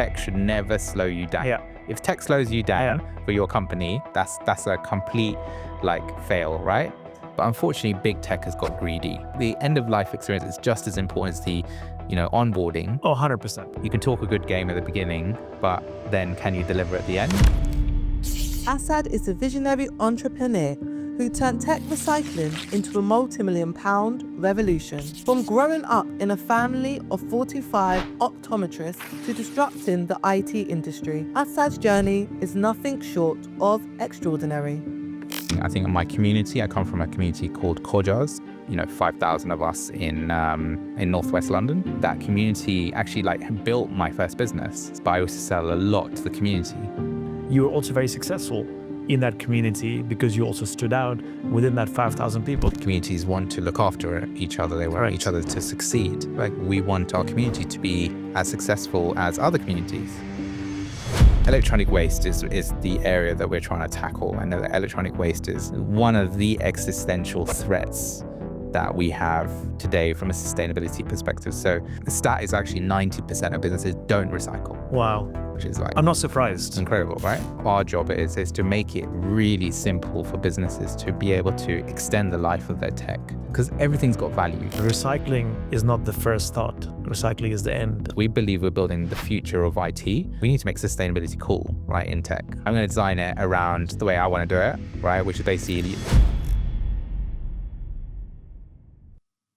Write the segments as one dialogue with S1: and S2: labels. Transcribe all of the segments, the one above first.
S1: tech should never slow you down.
S2: Yeah.
S1: If tech slows you down for your company, that's a complete fail, right? But unfortunately, big tech has got greedy. The end of life experience is just as important as the onboarding.
S2: Oh, 100%.
S1: You can talk a good game at the beginning, but then can you deliver at the end?
S3: Asad is a visionary entrepreneur who turned tech recycling into a multi-million-pound revolution. From growing up in a family of 45 optometrists to disrupting the IT industry, Asad's journey is nothing short of extraordinary.
S1: I think in my community, I come from a community called Kojas, 5,000 of us in Northwest London. That community actually built my first business, but I also sell a lot to the community.
S2: You were also very successful in that community because you also stood out within that 5,000 people.
S1: Communities want to look after each other. They want each other to succeed. We want our community to be as successful as other communities. Electronic waste is the area that we're trying to tackle. And electronic waste is one of the existential threats that we have today from a sustainability perspective. So the stat is actually 90% of businesses don't recycle.
S2: Wow.
S1: Which is
S2: I'm not surprised.
S1: Incredible, right? Our job is to make it really simple for businesses to be able to extend the life of their tech, because everything's got value.
S2: Recycling is not the first thought. Recycling is the end.
S1: We believe we're building the future of IT. We need to make sustainability cool, right, in tech. I'm going to design it around the way I want to do it, right, which is basically...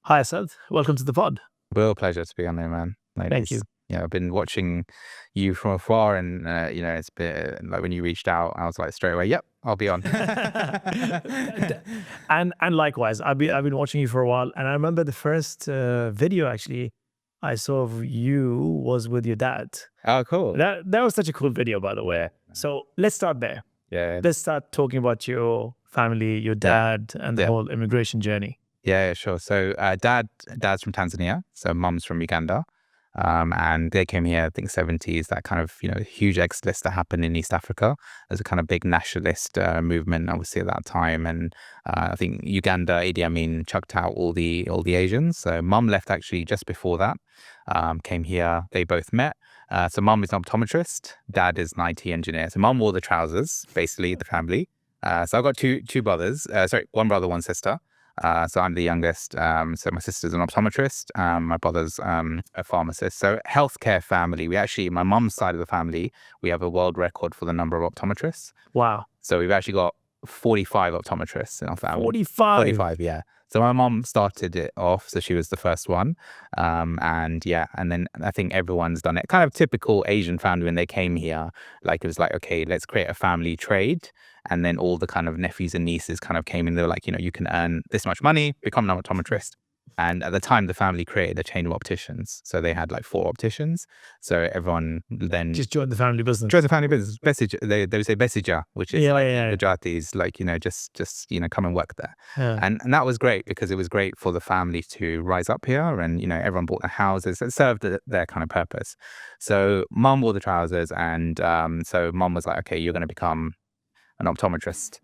S2: Hi, Asad. Welcome to the pod.
S1: Real pleasure to be on there, man.
S2: Thank you.
S1: Yeah, I've been watching you from afar, and it's been when you reached out, I was straight away, yep, I'll be on.
S2: and likewise, I've been watching you for a while, and I remember the first video actually I saw of you was with your dad.
S1: Oh, cool.
S2: That was such a cool video, by the way. So let's start there.
S1: Yeah.
S2: Let's start talking about your family, your dad, and the whole immigration journey.
S1: Yeah, sure. So dad's from Tanzania, so mum's from Uganda. And they came here, I think 70s, that kind of, huge exodus that happened in East Africa. There's a kind of big nationalist movement, obviously, at that time. And I think Uganda, Idi Amin chucked out all the Asians. So mum left actually just before that, came here, they both met. So mum is an optometrist, dad is an IT engineer. So mum wore the trousers, basically, the family. So I've got two brothers, one brother, one sister. So I'm the youngest. So my sister's an optometrist. My brother's a pharmacist. So healthcare family. My mum's side of the family, we have a world record for the number of optometrists.
S2: Wow.
S1: So we've actually got 45 optometrists in our family.
S2: 45?
S1: 45, yeah. So my mum started it off, so she was the first one. And then I think everyone's done it. Kind of typical Asian family when they came here. It was okay, let's create a family trade. And then all the kind of nephews and nieces kind of came in. They were you can earn this much money, become an optometrist. And at the time, the family created a chain of opticians. So they had 4 opticians. So everyone then...
S2: Just joined the family business.
S1: Joined the family business. They would say Besija, which is Gujaratis, just come and work there.
S2: Yeah.
S1: And that was great because it was great for the family to rise up here. And, everyone bought their houses. It served their kind of purpose. So mum wore the trousers. And so mum was okay, you're going to become an optometrist,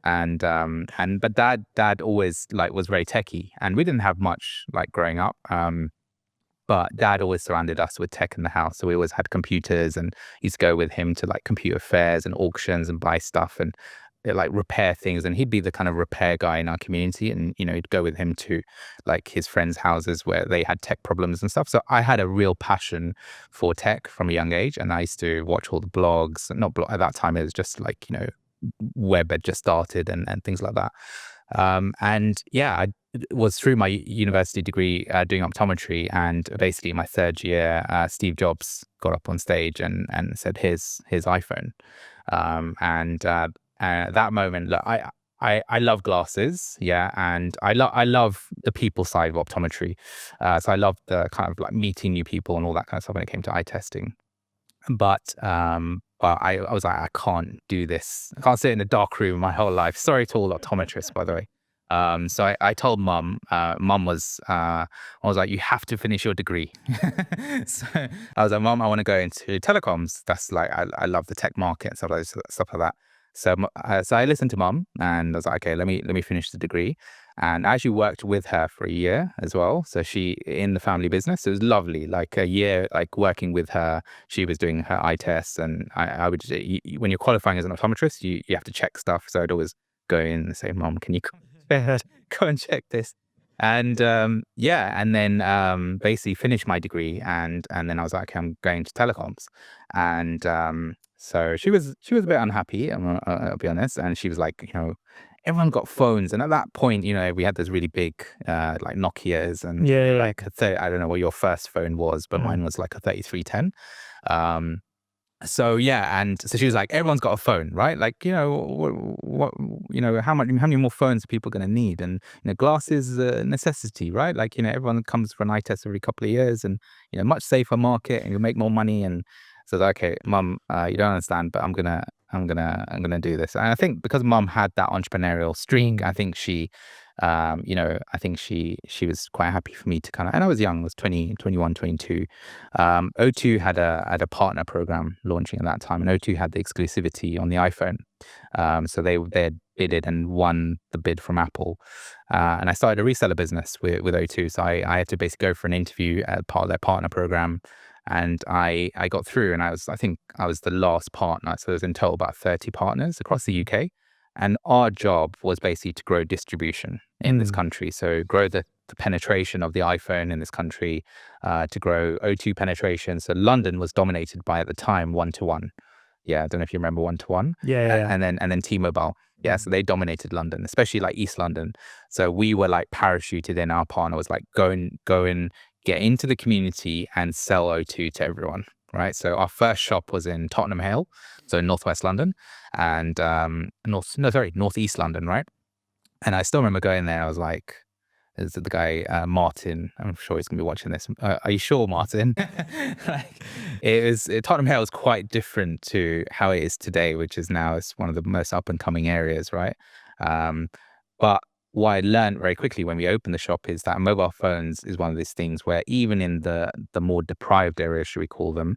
S1: but dad always was very techie, and we didn't have much growing up, but dad always surrounded us with tech in the house. So we always had computers, and used to go with him to computer fairs and auctions and buy stuff and repair things. And he'd be the kind of repair guy in our community, and he'd go with him to his friends' houses where they had tech problems and stuff. So I had a real passion for tech from a young age, and I used to watch all the blogs. At that time it was just web had just started and things like that. I was through my university degree doing optometry, and basically my third year, Steve Jobs got up on stage and said, here's iPhone. At that moment, look, I love glasses, and I love the people side of optometry. So I love the kind of meeting new people and all that kind of stuff when it came to eye testing. But I was I can't do this. I can't sit in a dark room my whole life. Sorry to all optometrists, by the way. So I told mum. Mum was, I was you have to finish your degree. So I was Mum, I want to go into telecoms. That's I love the tech market and stuff like that. So I listened to mum, and I was okay, let me finish the degree. And I actually worked with her for a year as well. So she in the family business. It was lovely. Like a year, like working with her. She was doing her eye tests, and I would when you're qualifying as an optometrist, you have to check stuff. So I'd always go in and say, "Mom, can you go and check this?" And and then basically finished my degree, and then I was like, okay, I'm going to telecoms, and so she was a bit unhappy. I'll be honest, and she was like, everyone got phones, and at that point, we had those really big like Nokias, and like I don't know what your first phone was, but mine was like a 3310. So yeah, and so she was like, everyone's got a phone, right? Like, what how many more phones are people going to need? And glasses is a necessity, right? Like, everyone comes for an eye test every couple of years, and much safer market, and you'll make more money. And so I was like, okay, Mum, you don't understand, but I'm gonna do this. And I think because Mum had that entrepreneurial streak, I think she I think she was quite happy for me to kind of, and I was young, I was 20, 21, 22. O2 had a partner program launching at that time, and O2 had the exclusivity on the iPhone. So they had bidded and won the bid from Apple. And I started a reseller business with O2. So I had to basically go for an interview as part of their partner program. And I got through, and I think I was the last partner. So there's in total about 30 partners across the UK. And our job was basically to grow distribution in this country. So grow the penetration of the iPhone in this country, to grow O2 penetration. So London was dominated by, at the time, 1-to-1. Yeah, I don't know if you remember 1-to-1.
S2: Yeah.
S1: And then T-Mobile. Yeah, so they dominated London, especially like East London. So we were like parachuted in. Our partner was like, go and get into the community and sell O2 to everyone. Right. So our first shop was in Tottenham Hale, so Northwest London, and Northeast London. Right. And I still remember going there. I was like, is the guy, Martin, I'm sure he's going to be watching this. Are you sure, Martin? Like, Tottenham Hale is quite different to how it is today, which is now it's one of the most up and coming areas. Right. But what I learned very quickly when we opened the shop is that mobile phones is one of these things where even in the more deprived areas, should we call them,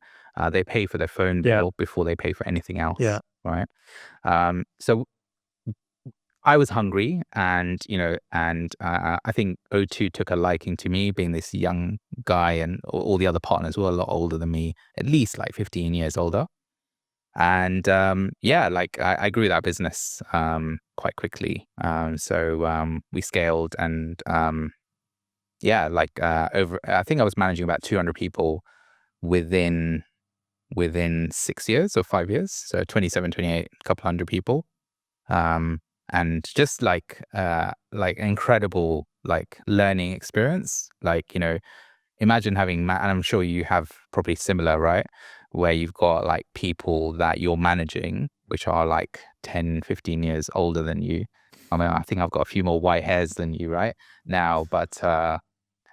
S1: they pay for their phone bill before they pay for anything else.
S2: Yeah.
S1: Right. So I was hungry, and I think O2 took a liking to me being this young guy, and all the other partners were a lot older than me, at least like 15 years older. And I grew that business quite quickly. So we scaled, and over, I think I was managing about 200 people within 6 years or 5 years. So 27, 28, a couple hundred people. And just like incredible like learning experience. Like, imagine having, and I'm sure you have probably similar, right? Where you've got like people that you're managing, which are like 10, 15 years older than you. I mean, I think I've got a few more white hairs than you right now, but, and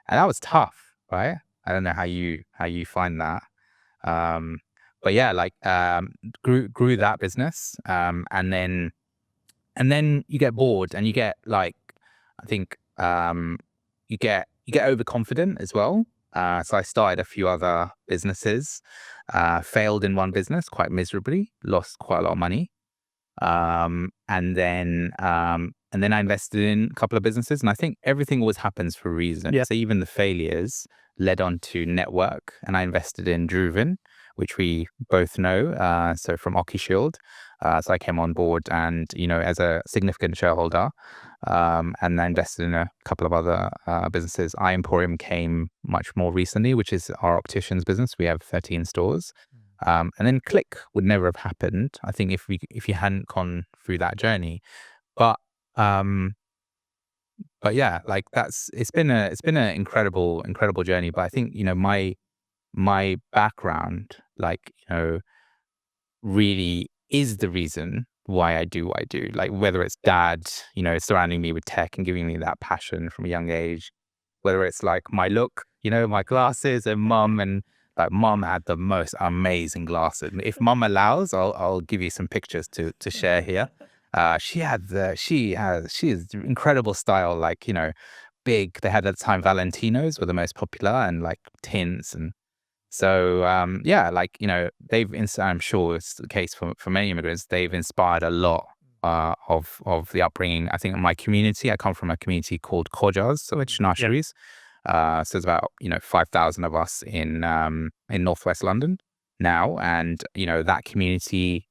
S1: that was tough, right? I don't know how you find that. But yeah, grew that business. And then you get bored, and you get like, I think, you get overconfident as well. So I started a few other businesses, failed in one business quite miserably, lost quite a lot of money. And then I invested in a couple of businesses, and I think everything always happens for a reason.
S2: Yeah.
S1: So even the failures led on to network, and I invested in Druven, which we both know. So from OkiShield. So I came on board, and, as a significant shareholder, and I invested in a couple of other businesses. iEmporium came much more recently, which is our opticians business. We have 13 stores. And then Click would never have happened, I think, if you hadn't gone through that journey. But yeah, like it's been an incredible journey. But I think, my background, like, really is the reason why I do what I do. Like, whether it's dad, surrounding me with tech and giving me that passion from a young age, whether it's like my look, my glasses, and mum, and like mum had the most amazing glasses. If mum allows, I'll give you some pictures to share here. She has incredible style, like, big. They had at the time Valentinos were the most popular, and like tints. And so, like, I'm sure it's the case for many immigrants, they've inspired a lot of the upbringing. I think in my community, I come from a community called Khojas, which nurseries. So there's about 5,000 of us in northwest London now, and that community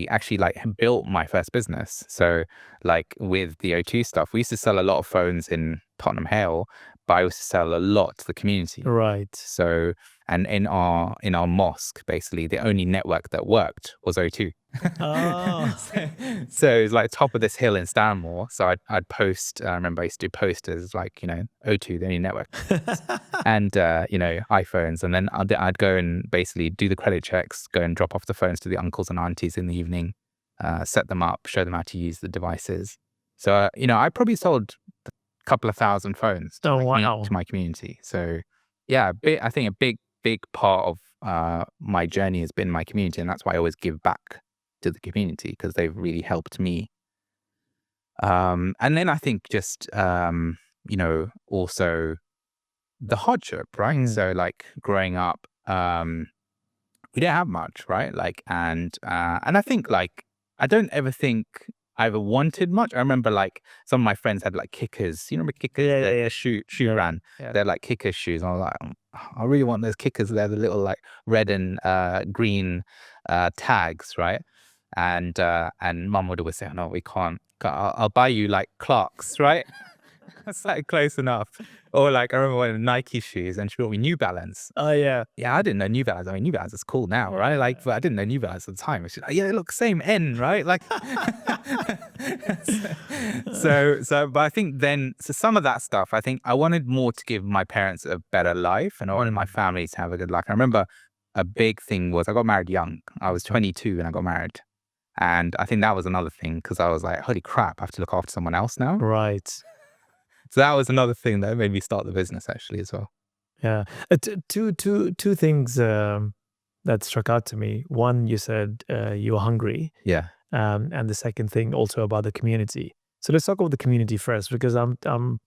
S1: actually like built my first business. So like with the O2 stuff, we used to sell a lot of phones in Tottenham Hale, but I used to sell a lot to the community.
S2: Right.
S1: So, and in our mosque, basically the only network that worked was O2.
S2: Oh.
S1: So it was like top of this hill in Stanmore. So I'd post, I remember I used to do posters like, O2, the only network, and, iPhones. And then I'd go and basically do the credit checks, go and drop off the phones to the uncles and aunties in the evening, set them up, show them how to use the devices. So, I probably sold a couple of thousand phones to my community. So yeah, I think a big part of my journey has been my community. And that's why I always give back to the community, because they've really helped me. And then I think just, also the hardship, right? So like growing up, we didn't have much, right? Like, and I think like, I don't ever think I ever wanted much. I remember like some of my friends had like kickers. You remember kickers?
S2: Yeah.
S1: Shoe ran. Yeah. They're like kicker shoes. And I was like, I really want those kickers. They're the little like red and green tags, right? And mum would always say, "No, we can't. I'll buy you like Clarks, right?" That's like close enough. Or like I remember wearing Nike shoes and she brought me New Balance.
S2: Oh yeah.
S1: Yeah, I didn't know New Balance. I mean, New Balance is cool now, right? Like, but I didn't know New Balance at the time. She's like, yeah, they look same N, right? Like, but I think then, so some of that stuff, I think I wanted more to give my parents a better life, and I wanted my family to have a good life. I remember a big thing was I got married young. I was 22 and I got married. And I think that was another thing, because I was like, holy crap, I have to look after someone else now.
S2: Right.
S1: So that was another thing that made me start the business actually as well.
S2: Yeah. Two things that struck out to me. One, you said you were hungry.
S1: Yeah.
S2: And the second thing also about the community. So let's talk about the community first, because I'm trying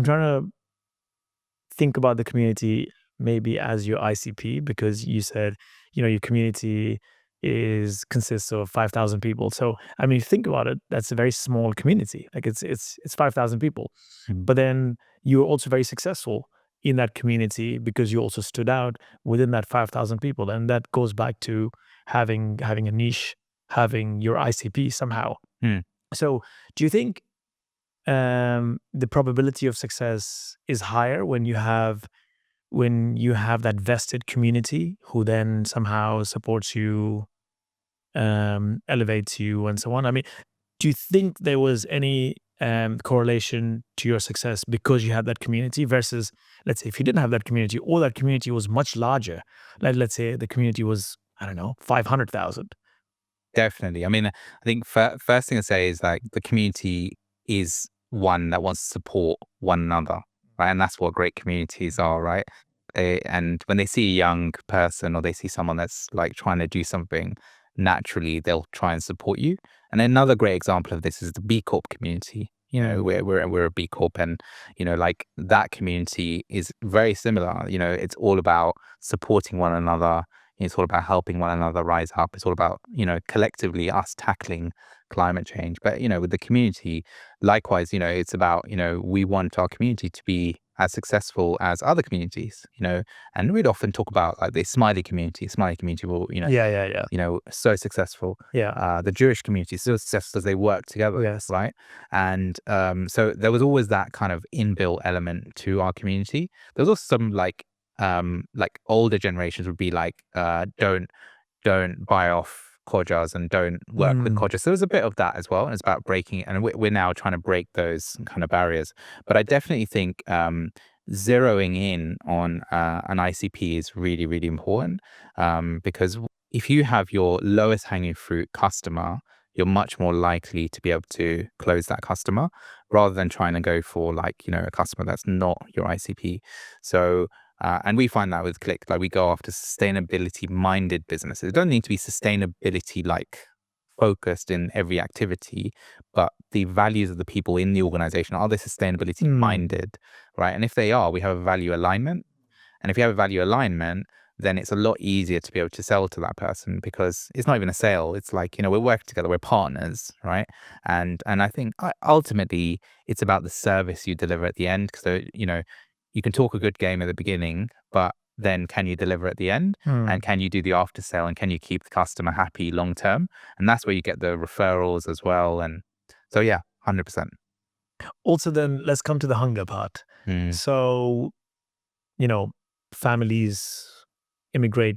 S2: to think about the community maybe as your ICP, because you said, your community consists of 5,000 people. So I mean, think about it, that's a very small community. Like it's 5,000 people.
S1: Mm-hmm.
S2: But then you're also very successful in that community because you also stood out within that 5,000 people. And that goes back to having a niche, having your ICP somehow. So do you think the probability of success is higher when you have that vested community who then somehow supports you, elevates you, and so on? I mean, do you think there was any correlation to your success because you had that community versus, let's say, if you didn't have that community, or that community was much larger, like let's say the community was, I don't know, 500,000?
S1: Definitely. I mean, I think first thing to say is like the community is one that wants to support one another, right? And that's what great communities are, right? And when they see a young person or they see someone that's like trying to do something, naturally they'll try and support you. And another great example of this is the B Corp community. We're a B Corp, and like that community is very similar. It's all about supporting one another. It's all about helping one another rise up. It's all about, collectively us tackling climate change. But, with the community, likewise, it's about, we want our community to be as successful as other communities, and we'd often talk about like the Smiley community will, so successful.
S2: Yeah.
S1: The Jewish community is so successful as they work together.
S2: Yes.
S1: Right. And so there was always that kind of inbuilt element to our community. There was also some like older generations would be like, don't buy off Khojas and don't work with Khojas. So there was a bit of that as well. And it's about breaking it. And we're now trying to break those kind of barriers. But I definitely think zeroing in on an ICP is really, really important, because if you have your lowest hanging fruit customer, you're much more likely to be able to close that customer rather than trying to go for like, a customer that's not your ICP. So and we find that with Click, like we go after sustainability-minded businesses. It doesn't need to be sustainability like focused in every activity, but the values of the people in the organization, are they sustainability-minded, right? And if they are, we have a value alignment. And if you have a value alignment, then it's a lot easier to be able to sell to that person, because it's not even a sale. It's like, we're working together, we're partners, right? And I think ultimately it's about the service you deliver at the end. So, you can talk a good game at the beginning, but then can you deliver at the end? And can you do the after sale, and can you keep the customer happy long term? And that's where you get the referrals as well. And so, yeah, 100%.
S2: Also, then let's come to the hunger part. So, families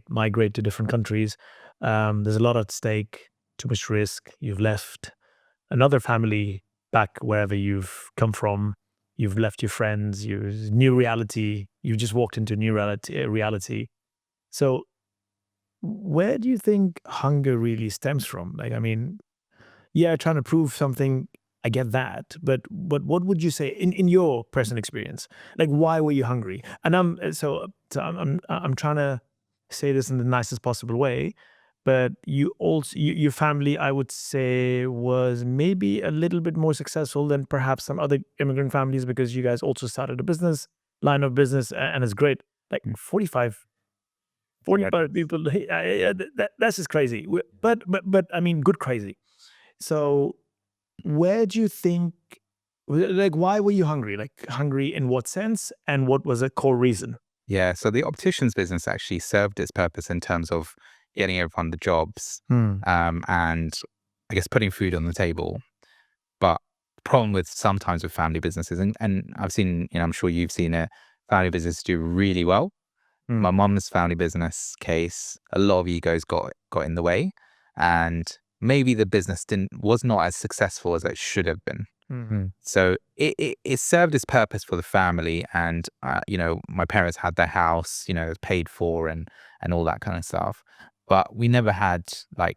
S2: migrate to different countries. There's a lot at stake, too much risk. You've left another family back wherever you've come from. You've left your friends, your new reality. You just walked into new reality. So where do you think hunger really stems from? Like, I mean, yeah, trying to prove something, I get that. But what would you say in your personal experience? Like, why were you hungry? And I'm trying to say this in the nicest possible way, but your family, I would say, was maybe a little bit more successful than perhaps some other immigrant families, because you guys also started a line of business, and it's great. Like 45 people, that's just crazy. But I mean, good crazy. So where do you think, like, why were you hungry? Like, hungry in what sense, and what was a core reason?
S1: Yeah, so the opticians business actually served its purpose in terms of getting everyone the jobs, and I guess putting food on the table. But the problem with sometimes with family businesses, and I've seen, I'm sure you've seen it, family businesses do really well. My mum's family business case, a lot of egos got in the way, and maybe the business was not as successful as it should have been. So it served its purpose for the family, and my parents had their house, it was paid for, and all that kind of stuff. But we never had we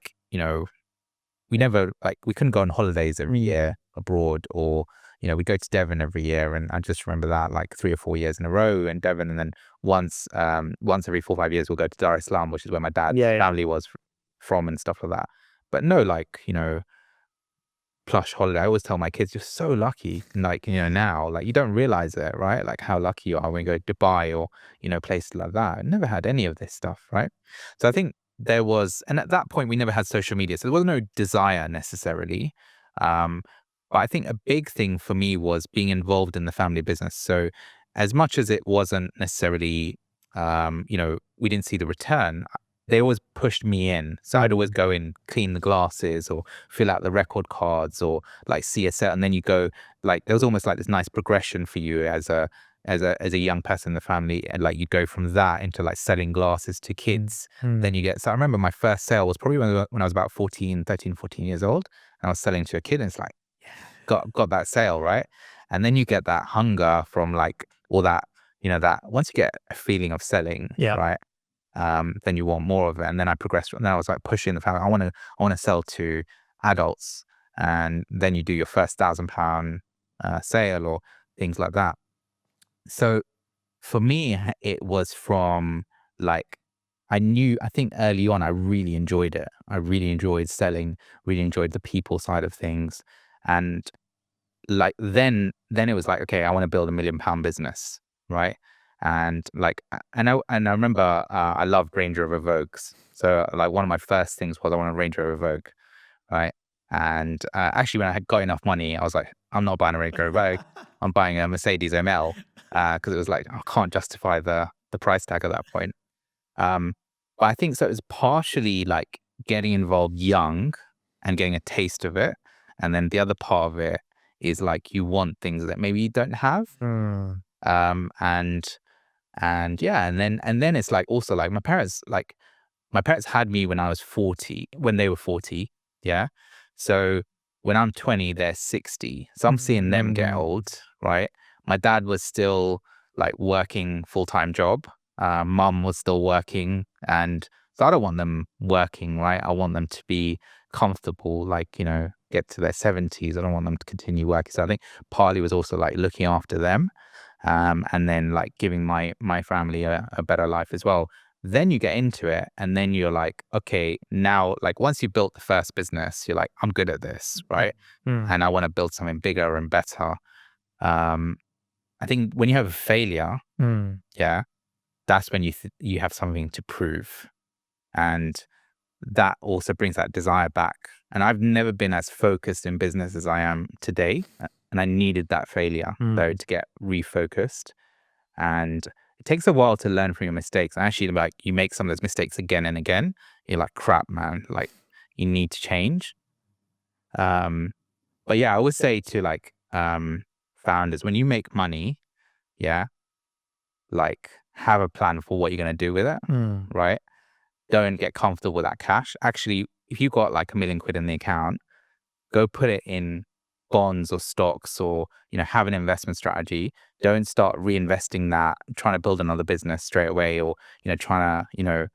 S1: couldn't go on holidays every year abroad, or we go to Devon every year, and I just remember that like 3 or 4 years in a row in Devon, and then once every 4 or 5 years we'll go to Dar es Salaam, which is where my dad's family was from, and stuff like that. But no, like, plush holiday. I always tell my kids, you're so lucky. Like, now, like, you don't realize it, right? Like how lucky you are when you go to Dubai or, places like that. I never had any of this stuff, right? So I think there was, and at that point we never had social media, so there was no desire necessarily. But I think a big thing for me was being involved in the family business. So as much as it wasn't necessarily, we didn't see the return, they always pushed me in. So I'd always go in, clean the glasses, or fill out the record cards, or like see a set. And then you go, like, there was almost like this nice progression for you as a young person in the family. And like, you go from that into like selling glasses to kids. Then you get, so I remember my first sale was probably when I was about 13 years old, and I was selling to a kid, and it's like, got that sale, right? And then you get that hunger from like all that, that once you get a feeling of selling, right? Then you want more of it. And then I progressed. And then I was like pushing the family. I want to sell to adults. And then you do your first £1,000 sale or things like that. So for me, it was from like, I think early on, I really enjoyed it. I really enjoyed selling, really enjoyed the people side of things. And like, then it was like, okay, I want to build £1 million business, right? And like, and I remember I loved Range Rover Vogues. So like, one of my first things was I want a Range Rover Vogue, right? And actually, when I had got enough money, I was like, I'm not buying a Range Rover Vogue. I'm buying a Mercedes ML, because it was like, I can't justify the price tag at that point. But I think so it was partially like getting involved young and getting a taste of it. And then the other part of it is like, you want things that maybe you don't have. And yeah, and then it's like, also like my parents had me when I was 40, when they were 40. Yeah. So when I'm 20, they're 60. So I'm seeing them get old, right? My dad was still like working full-time job. Mum was still working. And so I don't want them working, right? I want them to be comfortable, like, get to their 70s. I don't want them to continue working. So I think partly was also like looking after them. And then like giving my family a better life as well. Then you get into it, and then you're like, okay, now, like, once you built the first business, you're like, I'm good at this, right? And I want to build something bigger and better. I think when you have a failure, yeah, that's when you have something to prove. And that also brings that desire back. And I've never been as focused in business as I am today. And I needed that failure though to get refocused. And it takes a while to learn from your mistakes. And actually, like, you make some of those mistakes again and again, you're like, crap, man, like, you need to change. But yeah, I would say to like founders, when you make money, like, have a plan for what you're going to do with it, right? Don't get comfortable with that cash. Actually, if you got like £1 million in the account, go put it in bonds or stocks, or, you know, have an investment strategy. Don't start reinvesting that, trying to build another business straight away, or, you know, trying to, you know,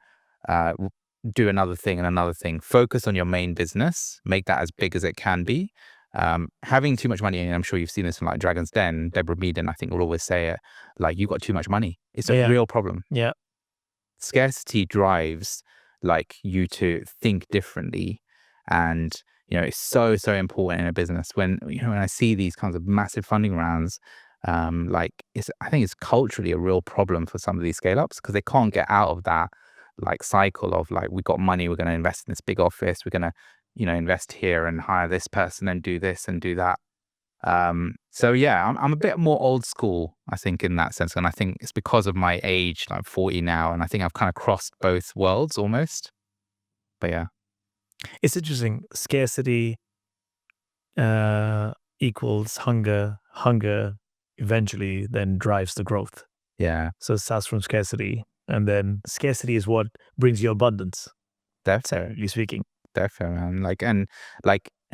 S1: do another thing and another thing. Focus on your main business, make that as big as it can be. Having too much money, and I'm sure you've seen this in like Dragon's Den, Deborah Meaden, I think, will always say it, like, you've got too much money. It's a real problem.
S2: Yeah.
S1: Scarcity drives like you to think differently. And, you know, it's so important in a business. When, you know, when I see these kinds of massive funding rounds, like, I think it's culturally a real problem for some of these scale ups, because they can't get out of that like cycle of like, we got money, we're going to invest in this big office, we're going to, you know, invest here and hire this person and do this and do that. So yeah, I'm a bit more old school, I think, in that sense. And I think it's because of my age, like 40 now, and I think I've kind of crossed both worlds almost. But yeah.
S2: It's interesting. Scarcity equals hunger. Hunger eventually then drives the growth.
S1: Yeah.
S2: So it starts from scarcity, and then scarcity is what brings you abundance.
S1: Definitely
S2: speaking.
S1: Definitely, man.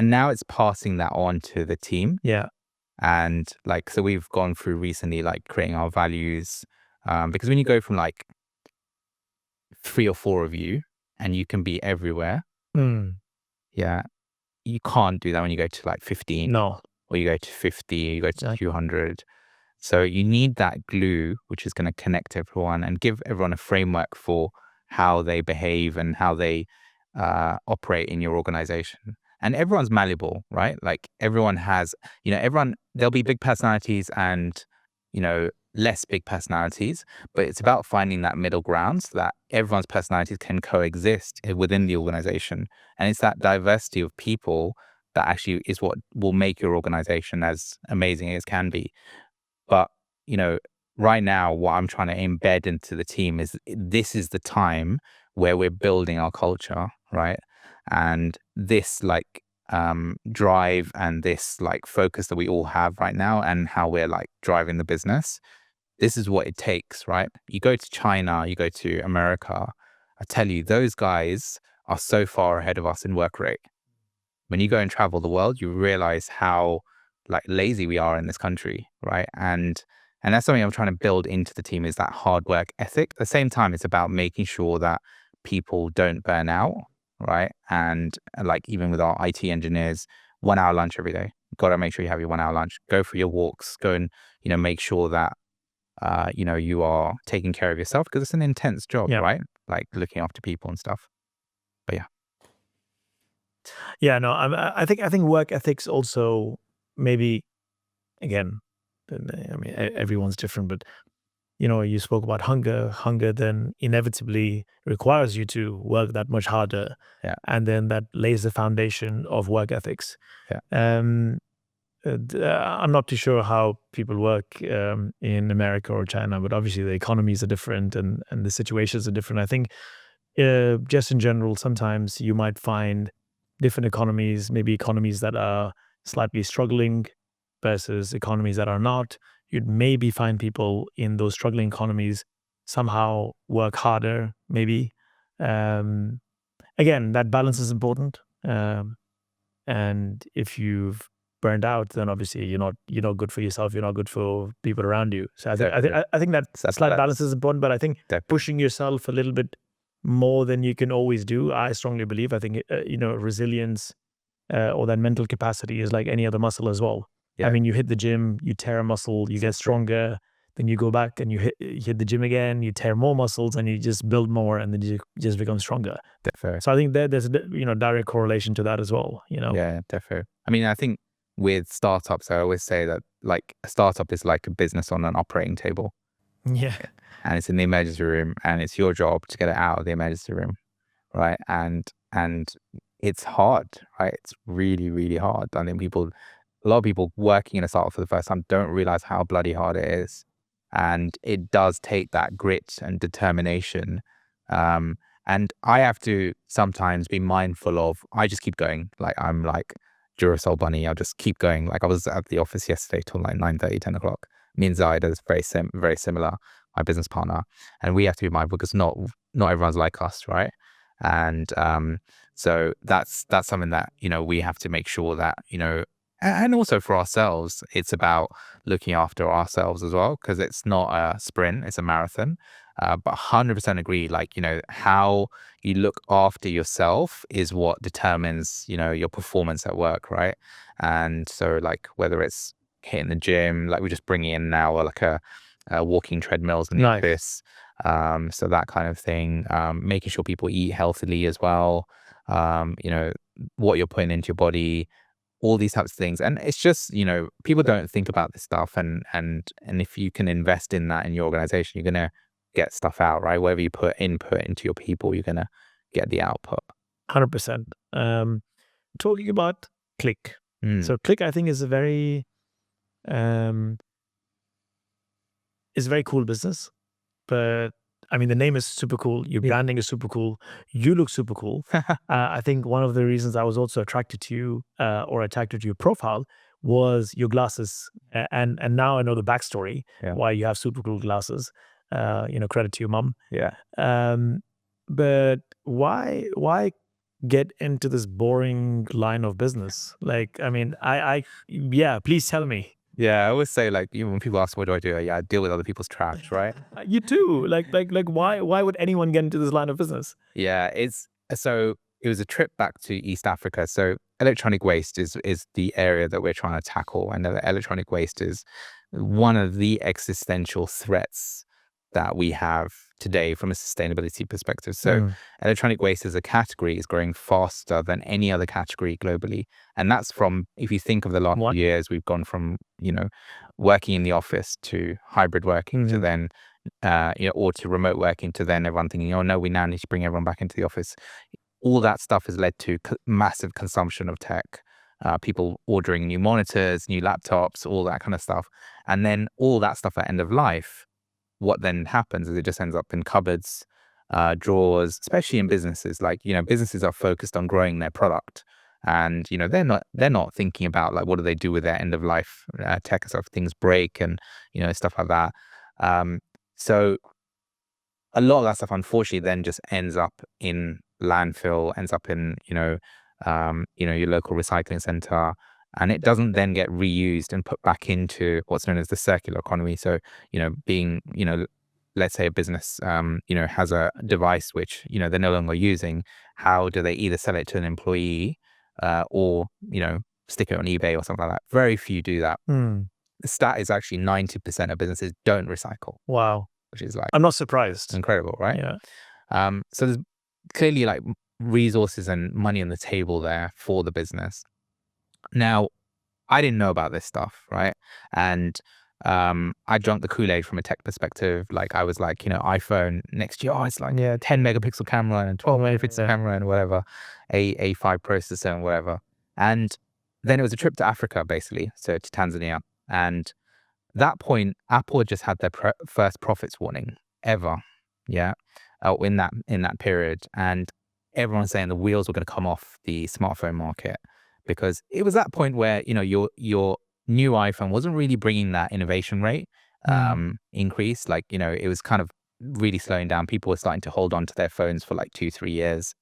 S1: And now it's passing that on to the team.
S2: Yeah.
S1: And like, so we've gone through recently, like, creating our values. Because when you go from like 3 or 4 of you and you can be everywhere, yeah, you can't do that when you go to like 15.
S2: No.
S1: Or you go to 50, you go to 200. So you need that glue, which is going to connect everyone and give everyone a framework for how they behave and how they operate in your organization. And everyone's malleable, right? Like, everyone has, you know, there'll be big personalities and, you know, less big personalities, but it's about finding that middle ground so that everyone's personalities can coexist within the organization. And it's that diversity of people that actually is what will make your organization as amazing as can be. But, you know, right now, what I'm trying to embed into the team is, this is the time where we're building our culture, right? And this like drive and this like focus that we all have right now, and how we're like driving the business, this is what it takes, right? You go to China, you go to America, I tell you, those guys are so far ahead of us in work rate. When you go and travel the world, you realize how like lazy we are in this country, right? And that's something I'm trying to build into the team, is that hard work ethic. At the same time, it's about making sure that people don't burn out, right? And like, even with our IT engineers, 1 hour lunch every day. Got to make sure you have your 1 hour lunch. Go for your walks. Go and, you know, make sure that you know, you are taking care of yourself, because it's an intense job, right? Like, looking after people and stuff. But yeah.
S2: Yeah, no, I think work ethics also, maybe, again, I mean, everyone's different, but, you know, you spoke about hunger. Hunger then inevitably requires you to work that much harder.
S1: Yeah.
S2: And then that lays the foundation of work ethics.
S1: Yeah.
S2: I'm not too sure how people work in America or China, but obviously the economies are different and the situations are different. I think just in general, sometimes you might find different economies, maybe economies that are slightly struggling versus economies that are not. You'd maybe find people in those struggling economies somehow work harder, maybe. Again, that balance is important. And if you've burned out, then obviously you're not good for yourself. You're not good for people around you. So I think that slight balance is important. But I think pushing yourself a little bit more than you can always do, I strongly believe. I think you know, resilience or that mental capacity is like any other muscle as well. I mean, you hit the gym, you tear a muscle, you get stronger. Then you go back and you hit the gym again, you tear more muscles, and you just build more, and then you just become stronger.
S1: Definitely.
S2: So I think there's a, you know, direct correlation to that as well. You know.
S1: Yeah, definitely. I mean, I think with startups, I always say that like a startup is like a business on an operating table.
S2: Yeah.
S1: and it's in the emergency room, and it's your job to get it out of the emergency room, right? And it's hard, right? It's really, really hard. I think a lot of people working in a startup for the first time don't realize how bloody hard it is. And it does take that grit and determination. And I have to sometimes be mindful of, I just keep going. Like, I'm like Duracell bunny. I'll just keep going. Like, I was at the office yesterday till like 9:30, 10 o'clock. Me and Zaid is very similar, my business partner. And we have to be mindful because not everyone's like us, right? And so that's something that, we have to make sure that, and also for ourselves, it's about looking after ourselves as well, because it's not a sprint, it's a marathon. But 100% agree, like, how you look after yourself is what determines, your performance at work, right? And so, like, whether it's hitting the gym, like we're just bringing in now like a walking treadmills in the
S2: Nice.
S1: office. So that kind of thing, making sure people eat healthily as well, what you're putting into your body, all these types of things. And it's just, people don't think about this stuff. And if you can invest in that in your organization, you're going to get stuff out, right? Wherever you put input into your people, you're going to get the output.
S2: 100%. Talking about Click. So Click, I think, is a very cool business. But I mean, the name is super cool. Your branding is super cool. You look super cool. I think one of the reasons I was also attracted to you or attracted to your profile was your glasses. And now I know the backstory why you have super cool glasses. Credit to your mom.
S1: Yeah.
S2: But why get into this boring line of business? Like, I mean, please tell me.
S1: Yeah, I always say, like, when people ask what do I do, I deal with other people's trash, right?
S2: You too. Like why would anyone get into this line of business?
S1: Yeah, so it was a trip back to East Africa. So electronic waste is the area that we're trying to tackle, and electronic waste is one of the existential threats that we have today from a sustainability perspective. So electronic waste as a category is growing faster than any other category globally. And that's from, if you think of the last few years, we've gone from, working in the office to hybrid working to then, or to remote working to then everyone thinking, oh no, we now need to bring everyone back into the office. All that stuff has led to massive consumption of tech. People ordering new monitors, new laptops, all that kind of stuff. And then all that stuff at end of life, what then happens is it just ends up in cupboards, drawers, especially in businesses. Like, businesses are focused on growing their product, and they're not thinking about, like, what do they do with their end of life tech and stuff. Things break and stuff like that. So a lot of that stuff, unfortunately, then just ends up in landfill, ends up in your local recycling center. And it doesn't then get reused and put back into what's known as the circular economy. So, being, let's say a business, has a device which, they're no longer using. How do they either sell it to an employee or, stick it on eBay or something like that? Very few do that. The stat is actually 90% of businesses don't recycle.
S2: Wow.
S1: Which is, like,
S2: I'm not surprised.
S1: Incredible, right?
S2: Yeah.
S1: So there's clearly, like, resources and money on the table there for the business. Now, I didn't know about this stuff, right? And I drank the Kool-Aid from a tech perspective. Like, I was like, iPhone next year, it's like 10 megapixel camera and 12 megapixel camera and whatever, A5 processor and whatever. And then it was a trip to Africa, basically, so to Tanzania. And that point, Apple had just had their first profits warning ever, in that period. And everyone's saying the wheels were going to come off the smartphone market, because it was that point where, your new iPhone wasn't really bringing that innovation rate increase. Like, it was kind of really slowing down. People were starting to hold on to their phones for like 2-3 years.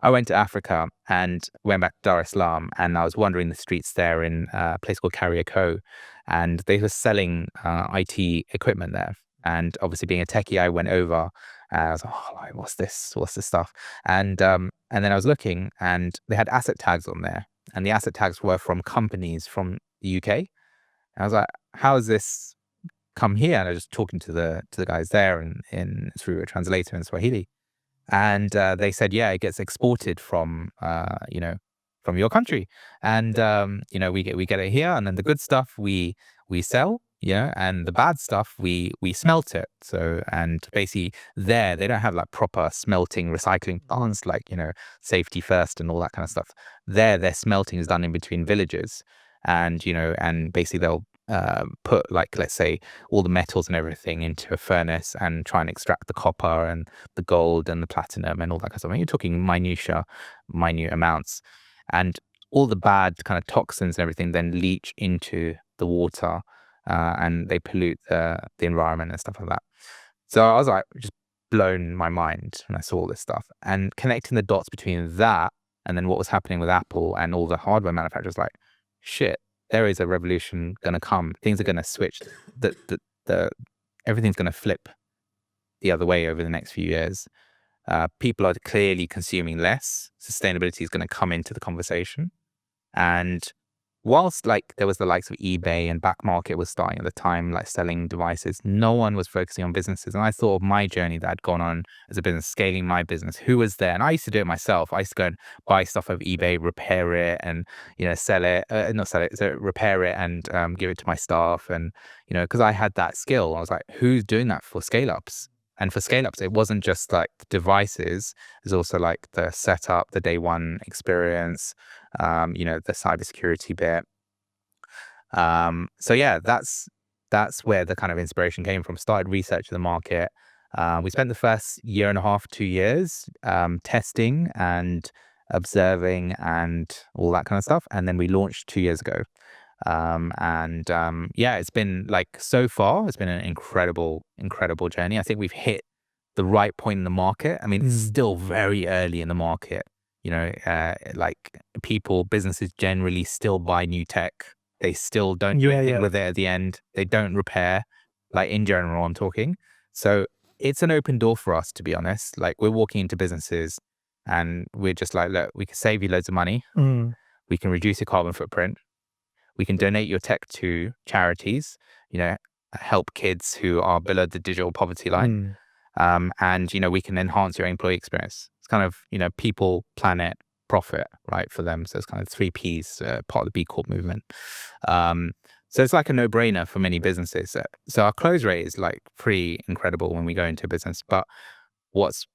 S1: I went to Africa and went back to Dar es Salaam, and I was wandering the streets there in a place called Kariakoo, and they were selling IT equipment there. And obviously, being a techie, I went over and I was like, oh, like, what's this stuff? And then I was looking, and they had asset tags on there, and the asset tags were from companies from the UK. And I was like, how has this come here? And I was just talking to the guys there and through a translator in Swahili. And they said, yeah, it gets exported from your country. And we get it here, and then the good stuff we sell, Yeah, and the bad stuff we smelt it. So, and basically there they don't have like proper smelting recycling plants, like, you know, safety first and all that kind of stuff. Their smelting is done in between villages, and, you know, and basically they'll put, like, let's say, all the metals and everything into a furnace and try and extract the copper and the gold and the platinum and all that kind of stuff. And you're talking minute amounts, and all the bad kind of toxins and everything then leach into the water, and they pollute the environment and stuff like that. So I was like, just blown my mind when I saw all this stuff, and connecting the dots between that and then what was happening with Apple and all the hardware manufacturers. Like, shit, there is a revolution going to come. Things are going to switch. The everything's going to flip the other way over the next few years. People are clearly consuming less. Sustainability is going to come into the conversation. And whilst, like, there was the likes of eBay and back market was starting at the time, like selling devices, no one was focusing on businesses. And I thought of my journey that I'd gone on as a business, scaling my business. Who was there? And I used to do it myself. I used to go and buy stuff over eBay, repair it, and, you know, sell it, not sell it, so repair it and give it to my staff. And, you know, because I had that skill, I was like, who's doing that for scale ups? And for scale ups, it wasn't just like the devices, there's also like the setup, the day one experience, you know, the cybersecurity bit. So yeah, that's where the kind of inspiration came from. Started researching the market. We spent the first year and a half, 2 years, testing and observing and all that kind of stuff. And then we launched 2 years ago. Yeah, it's been, like, so far, it's been an incredible journey. I think we've hit the right point in the market. I mean, it's still very early in the market. You know, like, businesses generally still buy new tech. They still don't do anything with it at the end. They don't repair, like, in general, I'm talking. So it's an open door for us, to be honest. Like, we're walking into businesses and we're just like, look, we can save you loads of money. We can reduce your carbon footprint. We can donate your tech to charities, you know, help kids who are below the digital poverty line. And, you know, we can enhance your employee experience. It's kind of, you know, people, planet, profit, right, for them. So it's kind of 3 Ps, part of the B Corp movement. So it's like a no-brainer for many businesses. So our close rate is, like, pretty incredible when we go into a business. But what's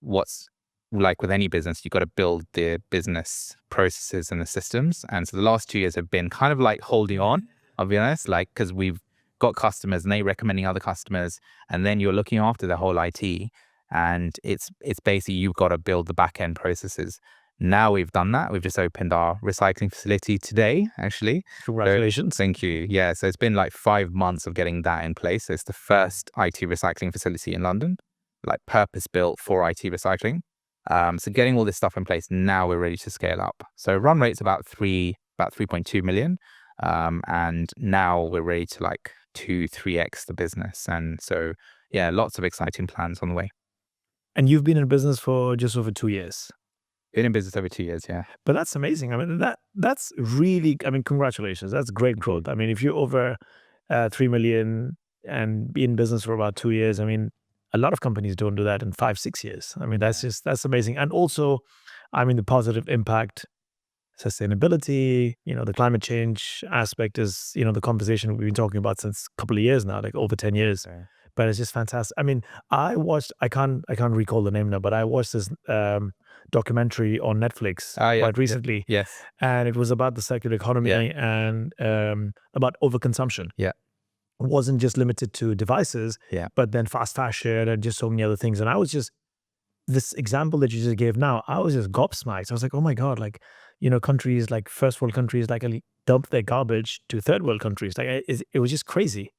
S1: like with any business, you've got to build the business processes and the systems. And so the last 2 years have been kind of like holding on, I'll be honest, like, because we've got customers and they recommending other customers, and then you're looking after the whole IT. And it's basically, you've got to build the back end processes. Now we've done that. We've just opened our recycling facility today, actually.
S2: Congratulations.
S1: So, thank you. Yeah. So it's been like 5 months of getting that in place. So it's the first IT recycling facility in London, like purpose built for IT recycling. So getting all this stuff in place, now we're ready to scale up. So run rate's about 3.2 million. And now we're ready to, like, 2-3x the business. And so, yeah, lots of exciting plans on the way.
S2: And you've been in business for just over 2 years.
S1: Been in business over 2 years, yeah.
S2: But that's amazing. I mean, that's really, I mean, congratulations. That's great growth. I mean, if you're over 3 million and be in business for about 2 years, I mean, a lot of companies don't do that in 5-6 years. I mean, that's amazing. And also, I mean, the positive impact, sustainability, you know, the climate change aspect is, you know, the conversation we've been talking about since a couple of years now, like over 10 years.
S1: Yeah.
S2: But it's just fantastic. I mean, I can't recall the name now, but I watched this documentary on Netflix quite recently.
S1: Yes.
S2: And it was about the circular economy and about overconsumption.
S1: Yeah.
S2: It wasn't just limited to devices, but then fast fashion and just so many other things. And I was just, this example that you just gave now, I was just gobsmacked. I was like, oh my God, like, you know, countries like first world countries, like, dump their garbage to third world countries. Like, it was just crazy.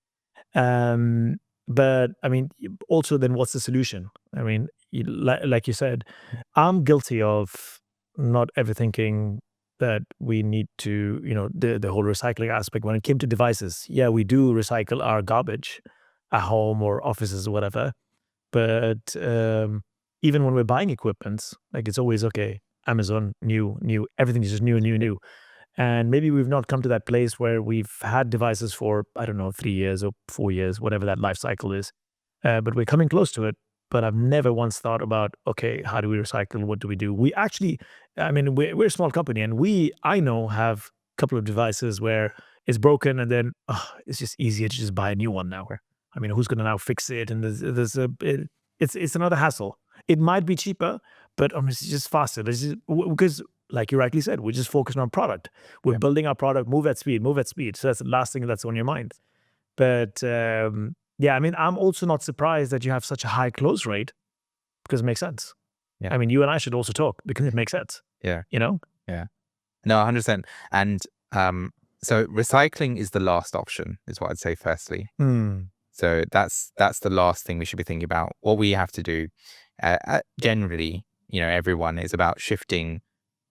S2: But I mean, also then what's the solution? I mean, like you said, I'm guilty of not ever thinking that we need to, you know, the whole recycling aspect. When it came to devices, yeah, we do recycle our garbage at home or offices or whatever. But even when we're buying equipment, like, it's always, okay, Amazon, new, everything is just new. And maybe we've not come to that place where we've had devices for, I don't know, 3 years or 4 years, whatever that life cycle is. But we're coming close to it. But I've never once thought about, okay, how do we recycle? What do we do? We actually, I mean, we're a small company, and I know, have a couple of devices where it's broken, and then it's just easier to just buy a new one now. I mean, who's going to now fix it? And it's another hassle. It might be cheaper, but it's just faster. Because, like you rightly said, we're just focused on product. We're building our product, move at speed. So that's the last thing that's on your mind. But yeah, I mean, I'm also not surprised that you have such a high close rate, because it makes sense.
S1: Yeah.
S2: I mean, you and I should also talk because it makes sense.
S1: Yeah.
S2: You know?
S1: Yeah. No, 100%. And so recycling is the last option, is what I'd say firstly. So that's the last thing we should be thinking about. What we have to do, generally, everyone, is about shifting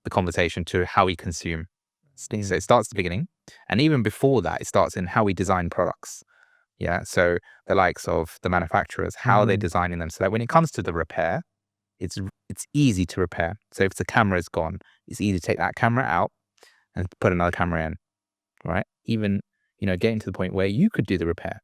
S1: the conversation to how we consume. So it starts at the beginning. And even before that, it starts in how we design products. Yeah. So the likes of the manufacturers, how they're designing them so that when it comes to the repair, it's easy to repair. So if the camera is gone, it's easy to take that camera out and put another camera in, right? Even, getting to the point where you could do the repair.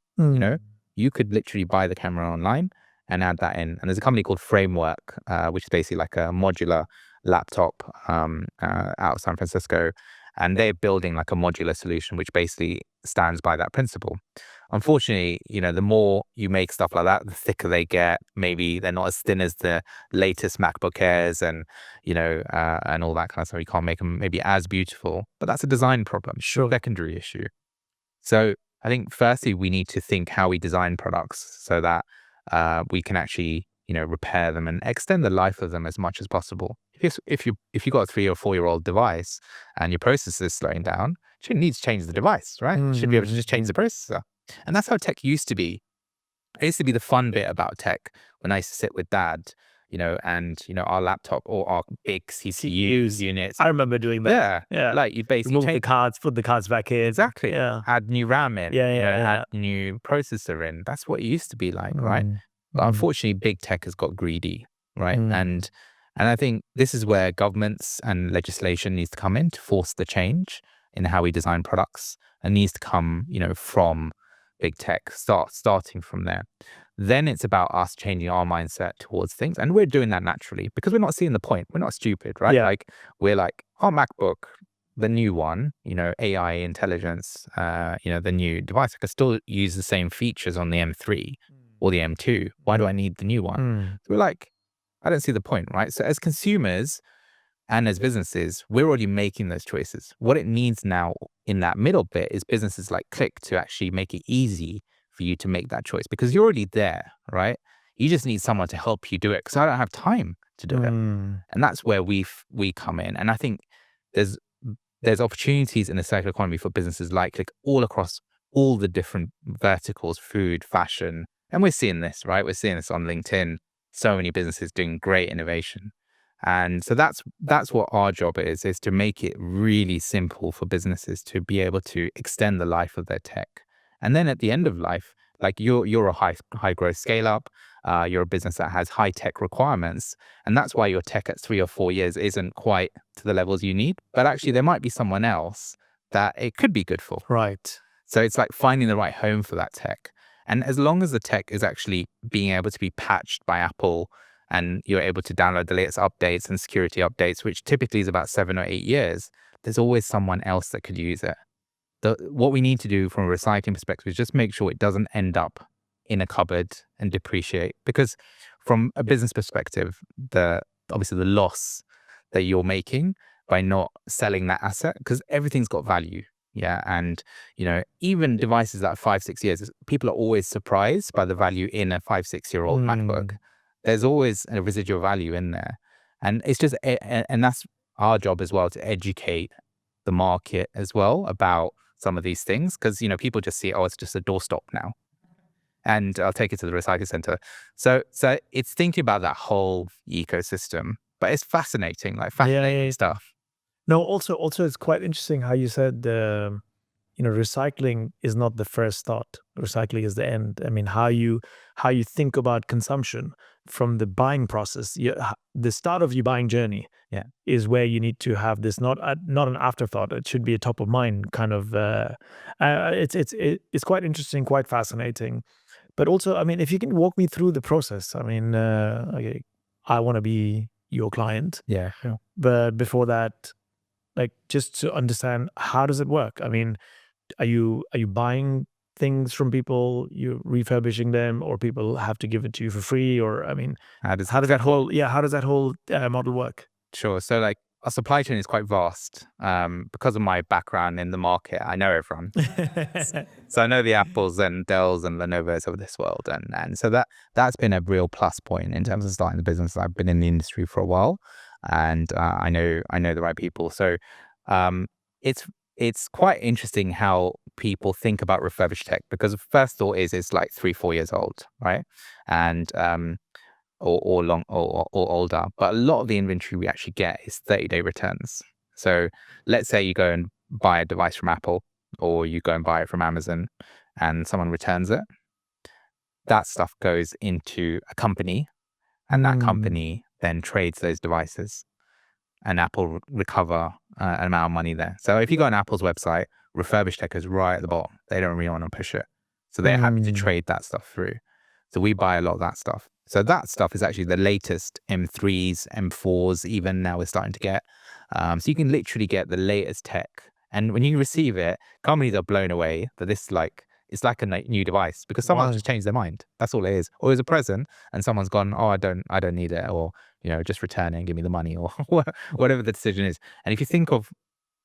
S1: You could literally buy the camera online and add that in. And there's a company called Framework, which is basically like a modular laptop out of San Francisco. And they're building like a modular solution, which basically stands by that principle. Unfortunately, the more you make stuff like that, the thicker they get. Maybe they're not as thin as the latest MacBook Airs and, and all that kind of stuff. You can't make them maybe as beautiful, but that's a design problem.
S2: Sure.
S1: Secondary issue. So I think firstly, we need to think how we design products so that we can actually, repair them and extend the life of them as much as possible. If you got a 3 or 4 year old device and your processor is slowing down, you shouldn't need to change the device, right? You should be able to just change the processor. And that's how tech used to be. It used to be the fun bit about tech when I used to sit with dad, and, our laptop or our big CPUs units.
S2: I remember doing that.
S1: Yeah. Like you'd basically
S2: remove the cards, put the cards back in.
S1: Exactly.
S2: Yeah.
S1: Add new RAM in. Add new processor in. That's what it used to be like, right? But unfortunately, big tech has got greedy, right? And I think this is where governments and legislation needs to come in to force the change in how we design products, and needs to come, from big tech, starting from there. Then it's about us changing our mindset towards things. And we're doing that naturally because we're not seeing the point. We're not stupid, right?
S2: Yeah.
S1: Like we're like, our MacBook, the new one, AI intelligence, the new device, I can still use the same features on the M3 or the M2. Why do I need the new one? So we're like, I don't see the point, right? So as consumers and as businesses, we're already making those choices. What it needs now in that middle bit is businesses like Click to actually make it easy for you to make that choice, because you're already there, right? You just need someone to help you do it, because I don't have time to do it. And that's where we come in. And I think there's opportunities in the circular economy for businesses like Click all across all the different verticals, food, fashion. And we're seeing this, right? We're seeing this on LinkedIn. So many businesses doing great innovation. And so that's what our job is to make it really simple for businesses to be able to extend the life of their tech. And then at the end of life, like you're a high growth scale up, you're a business that has high tech requirements. And that's why your tech at 3 or 4 years isn't quite to the levels you need. But actually there might be someone else that it could be good for.
S2: Right.
S1: So it's like finding the right home for that tech. And as long as the tech is actually being able to be patched by Apple, and you're able to download the latest updates and security updates, which typically is about 7 or 8 years, there's always someone else that could use it. What we need to do from a recycling perspective is just make sure it doesn't end up in a cupboard and depreciate. Because from a business perspective, obviously the loss that you're making by not selling that asset, because everything's got value. Yeah. And, even devices that are 5-6 years, people are always surprised by the value in a 5-6 year old MacBook. There's always a residual value in there. And it's just, and that's our job as well, to educate the market as well about some of these things. Because, people just see, it's just a doorstop now. And I'll take it to the recycle center. So it's thinking about that whole ecosystem, but it's fascinating, fascinating stuff.
S2: No, also it's quite interesting how you said, recycling is not the first thought. Recycling is the end. I mean, how you think about consumption from the buying process, the start of your buying journey, is where you need to have this not an afterthought. It should be a top of mind kind of. It's quite interesting, quite fascinating. But also, I mean, if you can walk me through the process. I mean, okay, I want to be your client.
S1: Yeah.
S2: But before that, just to understand, how does it work? I mean, are you buying things from people, you refurbishing them, or people have to give it to you for free? Or I mean, how does that whole model work?
S1: Sure. So like our supply chain is quite vast. Because of my background in the market, I know everyone. So I know the Apples and Dells and Lenovo's of this world, and so that's been a real plus point in terms of starting the business. I've been in the industry for a while, and I know the right people. So it's quite interesting how people think about refurbished tech, because the first thought is it's like 3-4 years old, right? And or older. But a lot of the inventory we actually get is 30-day returns. So let's say you go and buy a device from Apple, or you go and buy it from Amazon, and someone returns it. That stuff goes into a company, and that company then trades those devices, and Apple recover an amount of money there. So if you go on Apple's website, refurbished tech is right at the bottom. They don't really want to push it. So they're happy to trade that stuff through. So we buy a lot of that stuff. So that stuff is actually the latest M3s, M4s, even now we're starting to get. So you can literally get the latest tech. And when you receive it, companies are blown away that this it's like a new device, because someone's just changed their mind. That's all it is. Or it's a present and someone's gone, oh, I don't need it, or just return it and give me the money, or whatever the decision is. And if you think of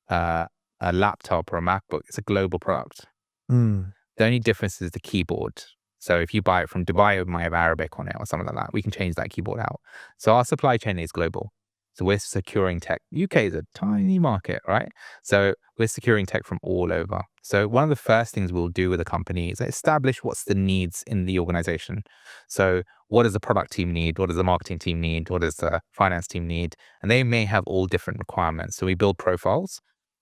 S1: a laptop or a MacBook, it's a global product. The only difference is the keyboard. So if you buy it from Dubai, it might have Arabic on it or something like that. We can change that keyboard out. So our supply chain is global. So we're securing tech. UK is a tiny market, right? So we're securing tech from all over. So one of the first things we'll do with a company is establish what's the needs in the organization. So what does the product team need? What does the marketing team need? What does the finance team need? And they may have all different requirements. So we build profiles,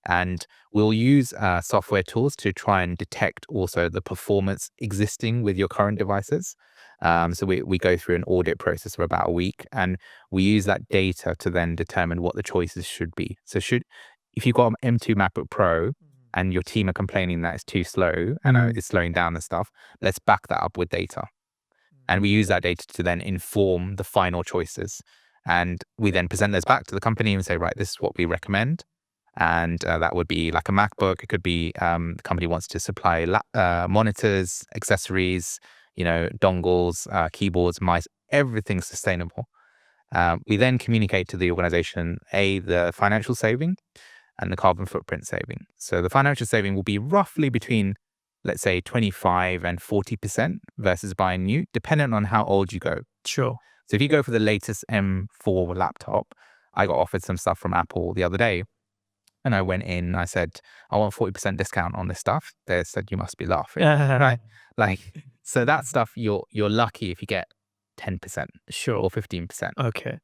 S1: and we'll use software tools to try and detect also the performance existing with your current devices. So we go through an audit process for about a week, and we use that data to then determine what the choices should be. So if you've got an M2 MacBook Pro and your team are complaining that it's too slow and it's slowing down and stuff, let's back that up with data. And we use that data to then inform the final choices. And we then present those back to the company and say, right, this is what we recommend. And that would be like a MacBook. It could be the company wants to supply monitors, accessories, dongles, keyboards, mice, everything sustainable. We then communicate to the organization, the financial saving and the carbon footprint saving. So the financial saving will be roughly between, let's say, 25 and 40% versus buying new, depending on how old you go.
S2: Sure.
S1: So if you go for the latest M4 laptop, I got offered some stuff from Apple the other day. And I went in and I said, I want 40% discount on this stuff. They said, you must be laughing. Right? So that stuff, you're lucky if you get 10% or 15%.
S2: Okay.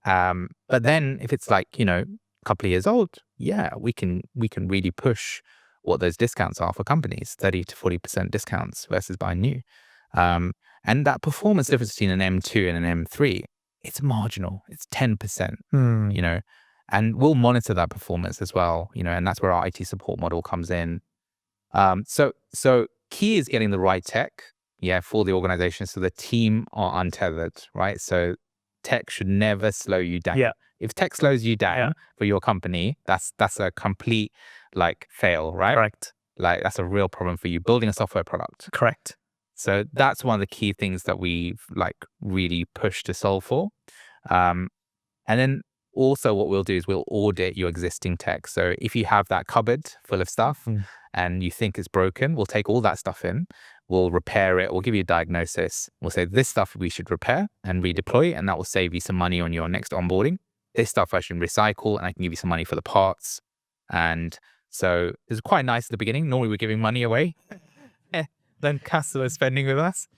S1: But then if it's like, a couple of years old, yeah, we can really push what those discounts are for companies, 30 to 40% discounts versus buying new. And that performance difference between an M2 and an M3, it's marginal. It's 10%, and we'll monitor that performance as well, and that's where our IT support model comes in. So key is getting the right tech, for the organization, so the team are untethered, right? So tech should never slow you down.
S2: Yeah.
S1: If tech slows you down for your company, that's a complete fail, right?
S2: Correct.
S1: That's a real problem for you building a software product.
S2: Correct.
S1: So that's one of the key things that we've really pushed to solve for. And then also what we'll do is we'll audit your existing tech. So if you have that cupboard full of stuff and you think it's broken, we'll take all that stuff in, we'll repair it, we'll give you a diagnosis. We'll say this stuff we should repair and redeploy, and that will save you some money on your next onboarding. This stuff I should recycle, and I can give you some money for the parts. And so it's quite nice at the beginning. Normally we're giving money away. Then customers spending with us.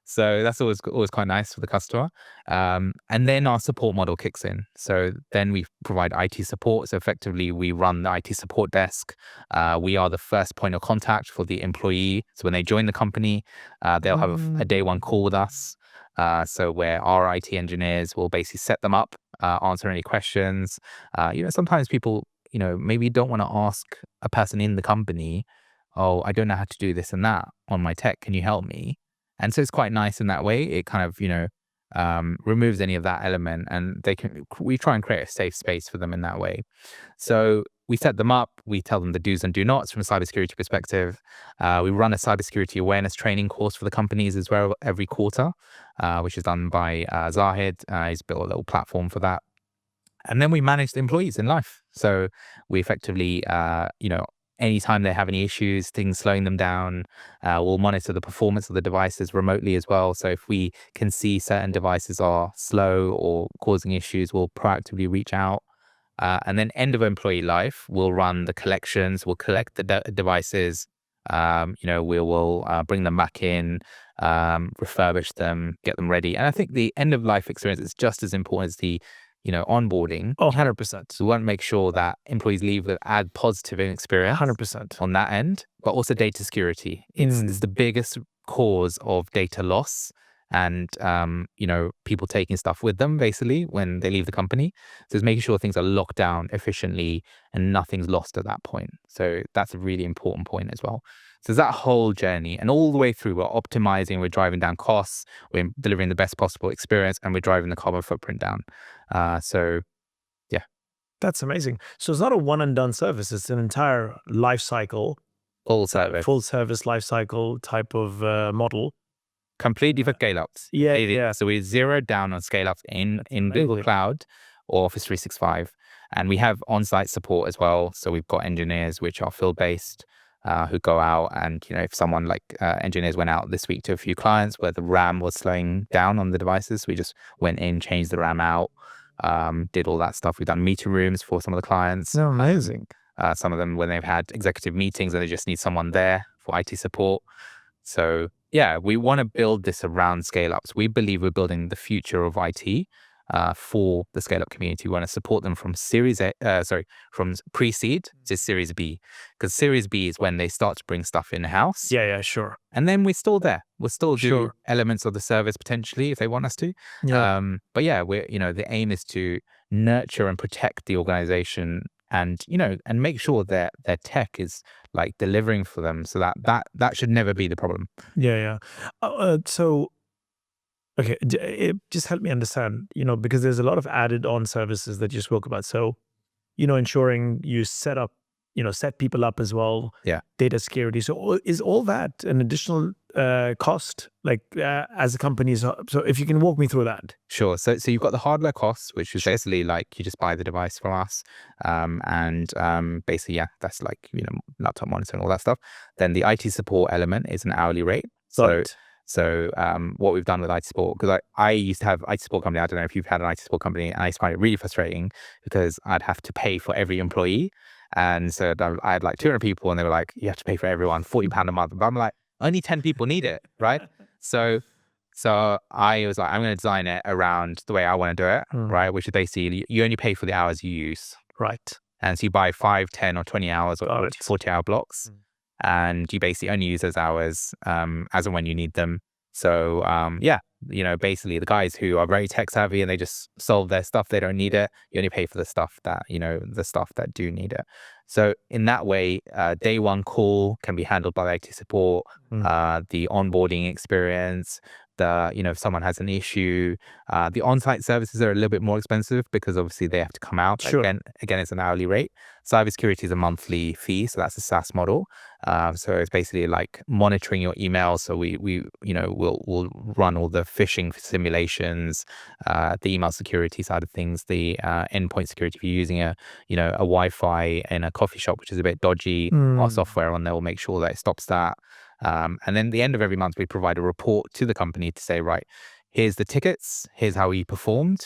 S1: So that's always quite nice for the customer. And then our support model kicks in. So then we provide IT support. So effectively we run the IT support desk. We are the first point of contact for the employee. So when they join the company, they'll have a day one call with us. So where our IT engineers will basically set them up, answer any questions. Sometimes people, maybe don't want to ask a person in the company, oh, I don't know how to do this and that on my tech. Can you help me? And so it's quite nice in that way. It kind of, removes any of that element, and we try and create a safe space for them in that way. So we set them up. We tell them the do's and do nots from a cybersecurity perspective. We run a cybersecurity awareness training course for the companies as well every quarter, which is done by Zahid. He's built a little platform for that. And then we manage the employees in life. So we effectively, anytime they have any issues, things slowing them down, we'll monitor the performance of the devices remotely as well. So if we can see certain devices are slow or causing issues, we'll proactively reach out. And then end of employee life, we'll run the collections, we'll collect the devices, we will bring them back in, refurbish them, get them ready. And I think the end of life experience is just as important as the onboarding.
S2: Oh, 100%.
S1: So we want to make sure that employees leave with add positive experience
S2: 100%.
S1: on that end, but also data security. It's the biggest cause of data loss and, people taking stuff with them basically when they leave the company. So it's making sure things are locked down efficiently and nothing's lost at that point. So that's a really important point as well. So that whole journey and all the way through, we're optimizing, we're driving down costs, we're delivering the best possible experience, and we're driving the carbon footprint down.
S2: That's amazing. So it's not a one and done service. It's an entire life cycle,
S1: Full service.
S2: full service life cycle type of model.
S1: Completely for scale-ups.
S2: Yeah.
S1: So we zeroed down on scale-ups in Google Cloud or Office 365. And we have on-site support as well. So we've got engineers which are field-based who go out and, if someone like engineers went out this week to a few clients where the RAM was slowing down on the devices, we just went in, changed the RAM out, did all that stuff. We've done meeting rooms for some of the clients.
S2: So amazing.
S1: Some of them when they've had executive meetings and they just need someone there for IT support. So yeah, we want to build this around scale-ups. We believe we're building the future of IT for the scale-up community. We want to support them from from pre-seed to Series B, because Series B is when they start to bring stuff in-house.
S2: Yeah, sure.
S1: And then we're still there. We'll still do
S2: Sure.
S1: elements of the service potentially if they want us to.
S2: Yeah.
S1: But yeah, we're the aim is to nurture and protect the organization and and make sure that their tech is like delivering for them, so that should never be the problem.
S2: Yeah. So, okay, just help me understand, because there's a lot of added on services that you spoke about. So, ensuring you set people up as well.
S1: Yeah.
S2: Data security. So is all that an additional cost, like as a company? So if you can walk me through that.
S1: Sure. So you've got the hardware costs, which is basically like you just buy the device from us, and basically that's like laptop monitoring, all that stuff. Then the IT support element is an hourly rate. So what we've done with IT support, because I used to have IT support company. I don't know if you've had an IT support company, and I used to find it really frustrating because I'd have to pay for every employee. And so I had like 200 people and they were like, you have to pay for everyone £40 a month. But I'm like, only 10 people need it, right? So I was like, I'm going to design it around the way I want to do it, right? Which is basically you only pay for the hours you use.
S2: Right.
S1: And so you buy 5, 10 or 20 hours or 40-hour blocks. And you basically only use those hours as and when you need them. So basically the guys who are very tech savvy and they just solve their stuff, they don't need it. You only pay for the stuff that, the stuff that do need it. So in that way, day one call can be handled by IT support, the onboarding experience, if someone has an issue, the on-site services are a little bit more expensive because obviously they have to come out.
S2: Sure.
S1: Again, it's an hourly rate. Cybersecurity is a monthly fee, so that's a SaaS model. So it's basically like monitoring your emails. So we'll run all the phishing simulations, the email security side of things, the endpoint security. If you're using a Wi-Fi in a coffee shop, which is a bit dodgy, our software on there will make sure that it stops that. And then at the end of every month, we provide a report to the company to say, right, here's the tickets, here's how we performed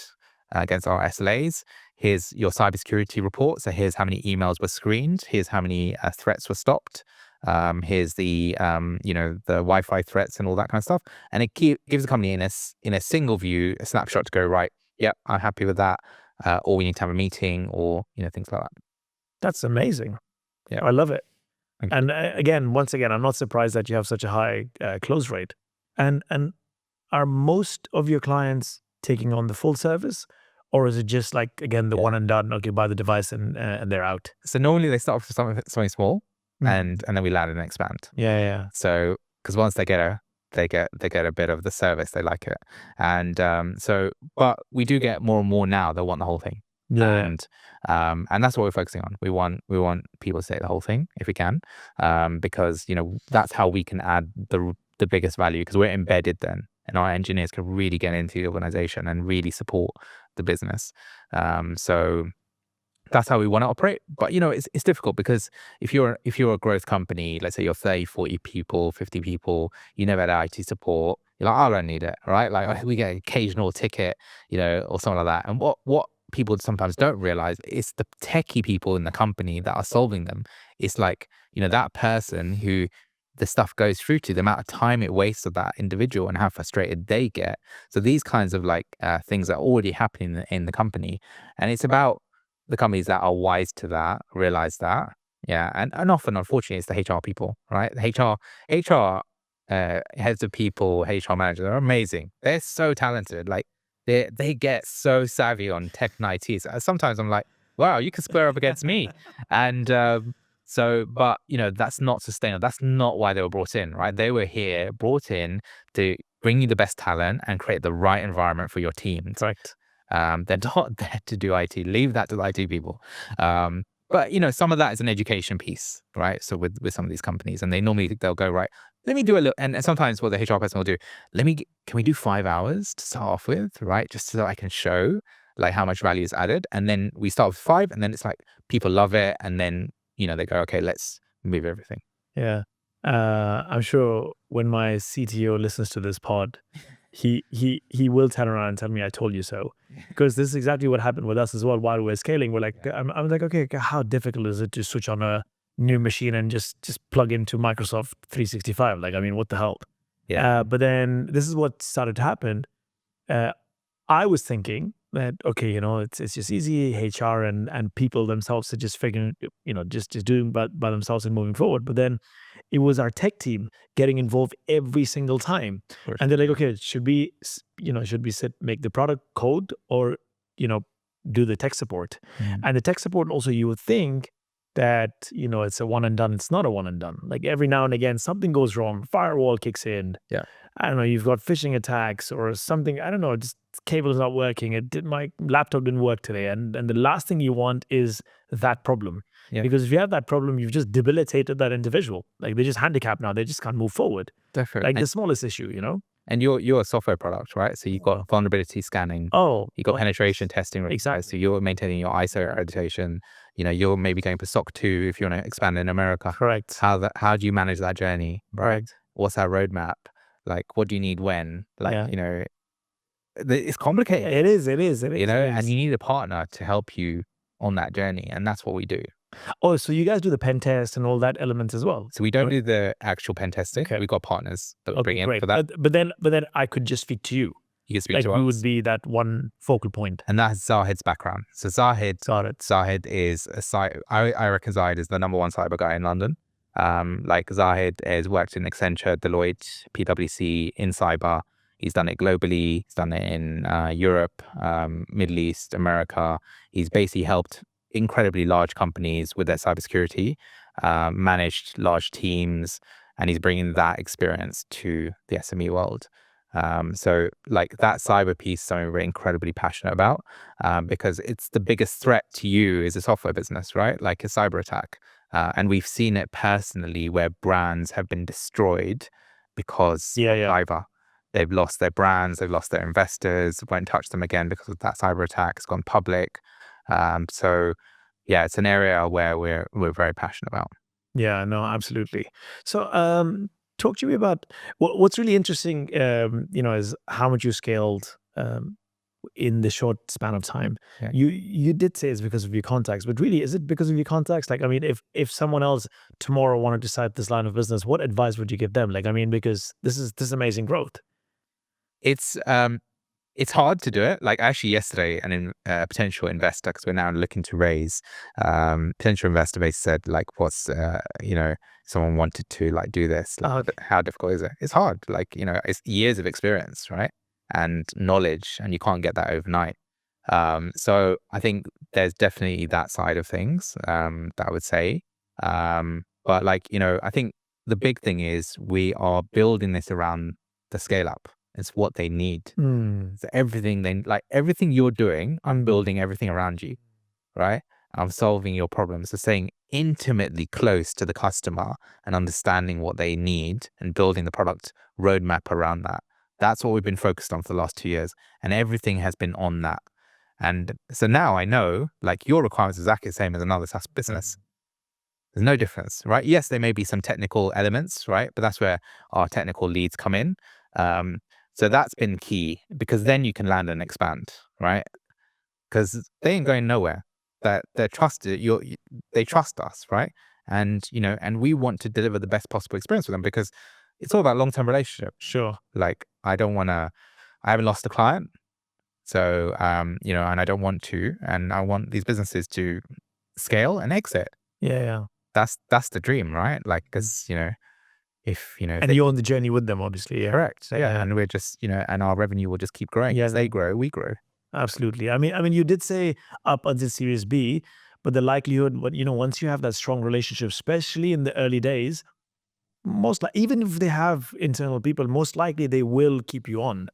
S1: against our SLAs, here's your cybersecurity report, so here's how many emails were screened, here's how many threats were stopped, here's the the Wi-Fi threats and all that kind of stuff. And it gives the company in a single view a snapshot to go, right, yep, I'm happy with that, or we need to have a meeting, or things like that.
S2: That's amazing.
S1: Yeah,
S2: I love it.
S1: Okay.
S2: And once again, I'm not surprised that you have such a high close rate. And are most of your clients taking on the full service, or is it just like, again, the one and done? Okay, buy the device and they're out.
S1: So normally they start with something small, and then we land and expand.
S2: Yeah.
S1: So because once they get a bit of the service, they like it, and but we do get more and more now. They want the whole thing.
S2: Yeah.
S1: And that's what we're focusing on. We want people to take the whole thing if we can, because that's how we can add the biggest value, because we're embedded then, and our engineers can really get into the organization and really support the business. So that's how we want to operate. But it's difficult, because if you're a growth company, let's say you're 30, 40 people, 50 people, you never had IT support, you're like, I don't need it, right? Like, we get an occasional ticket, or something like that. And what people sometimes don't realize is the techie people in the company that are solving them. It's like, that person who the stuff goes through to, the amount of time it wastes of that individual and how frustrated they get. So these kinds of things are already happening in the company. And it's about the companies that are wise to that, realize that. Yeah. And often, unfortunately, it's the HR people, right? The HR heads of people, HR managers are amazing. They're so talented. Like, they get so savvy on tech and IT. So sometimes I'm like, wow, you can square up against me. And but that's not sustainable. That's not why they were brought in, right? They were brought in to bring you the best talent and create the right environment for your team.
S2: Correct.
S1: They're not there to do IT. Leave that to the IT people. But some of that is an education piece, right? So with some of these companies, and they'll go, right, let me do a little, and sometimes what the HR person will do, can we do 5 hours to start off with, right? Just so I can show like how much value is added. And then we start with 5, and then it's like people love it. And then, they go, okay, let's move everything.
S2: Yeah. I'm sure when my CTO listens to this pod, he will turn around and tell me I told you so, because this is exactly what happened with us as well. While we're scaling, we're like, I'm like, okay, how difficult is it to switch on a new machine and just plug into Microsoft 365? Like, I mean, what the hell?
S1: Yeah.
S2: But then this is what started to happen. I was thinking that, okay, it's just easy. HR and people themselves are just figuring, just doing by themselves and moving forward. But then it was our tech team getting involved every single time. And they're like, okay, should we make the product code, or, do the tech support? And the tech support also, you would think that, it's a one and done. It's not a one and done. Like, every now and again, something goes wrong, firewall kicks in.
S1: Yeah.
S2: I don't know, you've got phishing attacks or something. I don't know, just cable's not working. My laptop didn't work today. And the last thing you want is that problem.
S1: Yeah.
S2: Because if you have that problem, you've just debilitated that individual. Like, they're just handicapped now. They just can't move forward.
S1: Definitely.
S2: Like, the smallest issue,
S1: And you're a software product, right? So you've got vulnerability scanning. You've got penetration testing.
S2: Exactly.
S1: So you're maintaining your ISO accreditation. You're maybe going for SOC 2 if you want to expand in America.
S2: Correct.
S1: How do you manage that journey? Right.
S2: Right.
S1: What's our roadmap? Like, what do you need when? Like, it's complicated.
S2: It is. And
S1: you need a partner to help you on that journey. And that's what we do.
S2: Oh, so you guys do the pen test and all that elements as well?
S1: So we don't do the actual pen testing.
S2: Okay.
S1: We've got partners that we bring in
S2: great.
S1: for that.
S2: But then I could just speak to you.
S1: You can speak
S2: Like,
S1: to
S2: we
S1: us.
S2: would be that one focal point.
S1: And that's Zahid's background. So Zahid is I reckon Zahid is the #1 cyber guy in London. Zahid has worked in Accenture, Deloitte, PwC in cyber. He's done it globally. He's done it in Europe, Middle East, America. He's basically helped incredibly large companies with their cybersecurity, managed large teams, and he's bringing that experience to the SME world. So that cyber piece is something we're incredibly passionate about, because it's the biggest threat to you as a software business, right? Like a cyber attack. And we've seen it personally where brands have been destroyed because of cyber. They've lost their brands, they've lost their investors, won't touch them again because of that cyber attack. It's gone public. So yeah, it's an area where we're very passionate about.
S2: Yeah, no, absolutely. So talk to me about what's really interesting, is how much you scaled in the short span of time.
S1: Yeah.
S2: You did say it's because of your contacts, but really, is it because of your contacts? Like, I mean, if someone else tomorrow wanted to start this line of business, what advice would you give them? Like, I mean, because this is amazing growth.
S1: It's hard to do it. Like, actually yesterday, a potential investor, because we're now looking to raise, potential investor basically said, like, what's, someone wanted to do this. Like, how difficult is it? It's hard. Like, it's years of experience, right? And knowledge, and you can't get that overnight. So I think there's definitely that side of things, that I would say. But I think the big thing is we are building this around the scale up. It's what they need.
S2: Mm.
S1: So everything you're doing, I'm building everything around you, right? I'm solving your problems. So staying intimately close to the customer and understanding what they need and building the product roadmap around that. That's what we've been focused on for the last 2 years. And everything has been on that. And so now I know, like, your requirements are exactly the same as another SaaS business. There's no difference, right? Yes, there may be some technical elements, right? But that's where our technical leads come in. So that's been key, because then you can land and expand, right? Because they ain't going nowhere. They're trusted. They trust us, right? And and we want to deliver the best possible experience for them, because it's all about long-term relationship.
S2: Sure.
S1: Like, I haven't lost a client, so and I don't want to, and I want these businesses to scale and exit.
S2: Yeah.
S1: That's the dream, right? Like, because if
S2: And you're on the journey with them, obviously. Yeah.
S1: correct, yeah, and we're just and our revenue will just keep growing.
S2: Yeah.
S1: As they grow, we grow.
S2: Absolutely. I mean, you did say up until Series B, but the likelihood, once you have that strong relationship, especially in the early days, even if they have internal people, most likely they will keep you on,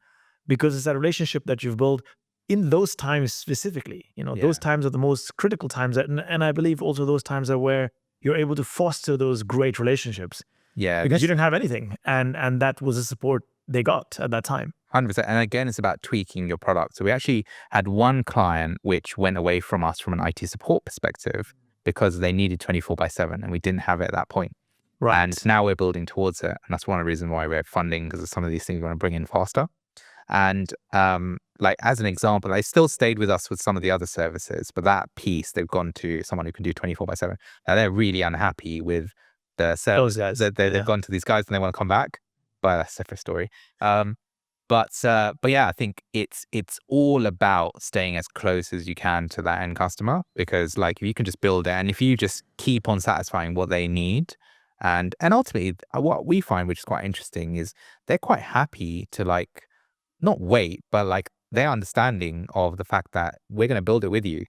S2: because it's that relationship that you've built in those times specifically. Those times are the most critical times, and I believe also those times are where you're able to foster those great relationships,
S1: Yeah,
S2: because you didn't have anything, and that was the support they got at that time.
S1: 100%. And again, it's about tweaking your product. So we actually had one client which went away from us from an IT support perspective because they needed 24/7, and we didn't have it at that point.
S2: Right.
S1: And now we're building towards it. And that's one of the reasons why we're funding, because of some of these things we want to bring in faster. And like, as an example, they still stayed with us with some of the other services, but that piece, they've gone to someone who can do 24/7. Now they're really unhappy with the service.
S2: Those guys.
S1: They've gone to these guys and they want to come back. But that's a separate story. But yeah, I think it's all about staying as close as you can to that end customer, because like, if you can just build it, and if you just keep on satisfying what they need, and ultimately what we find, which is quite interesting, is they're quite happy to, like, not wait, but like, they're understanding of the fact that we're going to build it with you.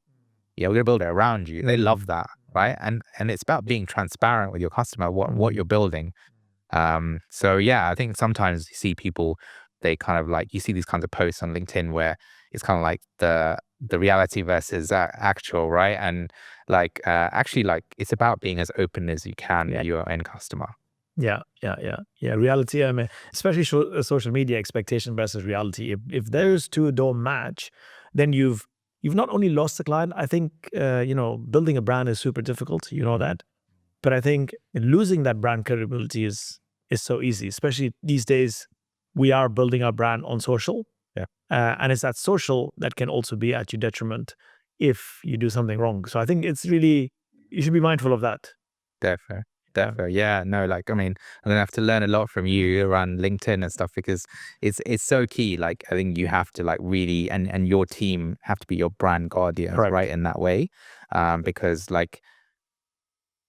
S1: Yeah, we're going to build it around you. They love that, right? And it's about being transparent with your customer, what you're building. So yeah, I think sometimes you see people, they kind of like, you see these kinds of posts on LinkedIn where it's kind of like the reality versus actual, right? And like, actually, like, it's about being as open as you can with your end customer.
S2: Yeah. Reality, I mean, especially social media expectation versus reality. If those two don't match, then you've not only lost the client. I think building a brand is super difficult. You know that, but I think losing that brand credibility is so easy. Especially these days, we are building our brand on social.
S1: Yeah.
S2: And it's that social that can also be at your detriment if you do something wrong. So I think it's really, you should be mindful of that.
S1: Definitely. Yeah, no, like, I mean, I'm gonna have to learn a lot from you around LinkedIn and stuff, because it's so key. Like, I think you have to, like, really, and your team have to be your brand guardians, right, in that way, because like,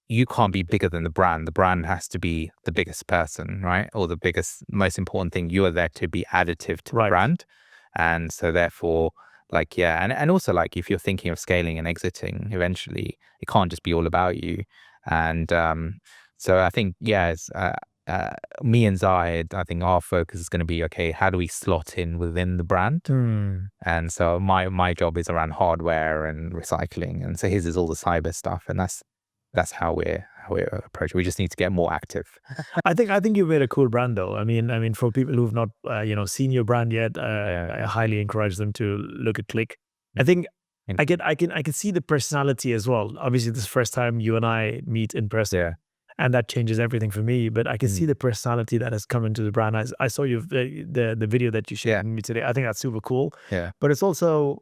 S1: you can't be bigger than the brand. The brand has to be the biggest person, right? Or the biggest, most important thing. You are there to be additive to the brand. And so therefore, like, yeah. And also, like, if you're thinking of scaling and exiting eventually, it can't just be all about you. And so I think, yeah, it's, me and Zayed, I think our focus is going to be, okay, how do we slot in within the brand? And so my job is around hardware and recycling. And so his is all the cyber stuff. And that's how we're approaching. We just need to get more active.
S2: I think you've made a cool brand, though. I mean, for people who've not seen your brand yet, I highly encourage them to look at Click. I think I can see the personality as well. Obviously, this is the first time you and I meet in person, and that changes everything for me. But I can see the personality that has come into the brand. I saw you the video that you shared with me today. I think that's super cool.
S1: Yeah.
S2: But it also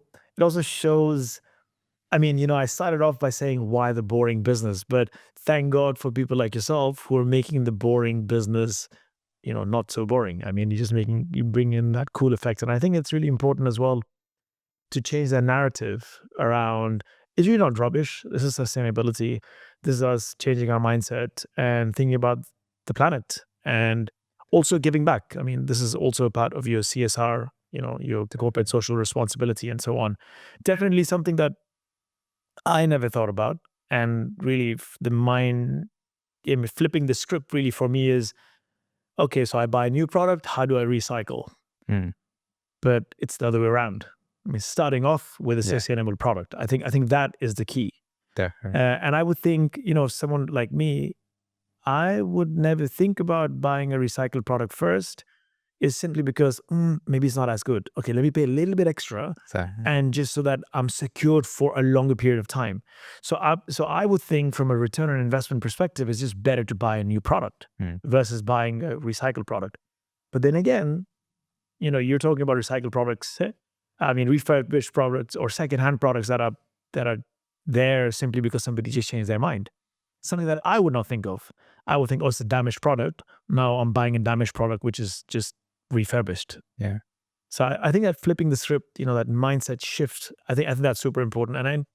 S2: shows. I mean, I started off by saying, why the boring business? But thank God for people like yourself who are making the boring business, not so boring. I mean, you bring in that cool effect. And I think it's really important as well to change that narrative around, it's really not rubbish. This is sustainability. This is us changing our mindset and thinking about the planet, and also giving back. I mean, this is also a part of your CSR, your corporate social responsibility and so on. Definitely something that I never thought about. And really, flipping the script really for me is, okay, so I buy a new product. How do I recycle? but it's the other way around. I mean, starting off with a
S1: Yeah.
S2: sustainable product. I think that is the key.
S1: Definitely.
S2: And I would think, someone like me, I would never think about buying a recycled product first, is simply because maybe it's not as good. Okay, let me pay a little bit extra,
S1: So
S2: and just so that I'm secured for a longer period of time. So I would think from a return on investment perspective, it's just better to buy a new product versus buying a recycled product. But then again, you're talking about recycled products. I mean, refurbished products or secondhand products that are there simply because somebody just changed their mind. Something that I would not think of. I would think, oh, it's a damaged product. Now I'm buying a damaged product, which is just refurbished.
S1: Yeah.
S2: So I think that flipping the script, that mindset shift, I think that's super important.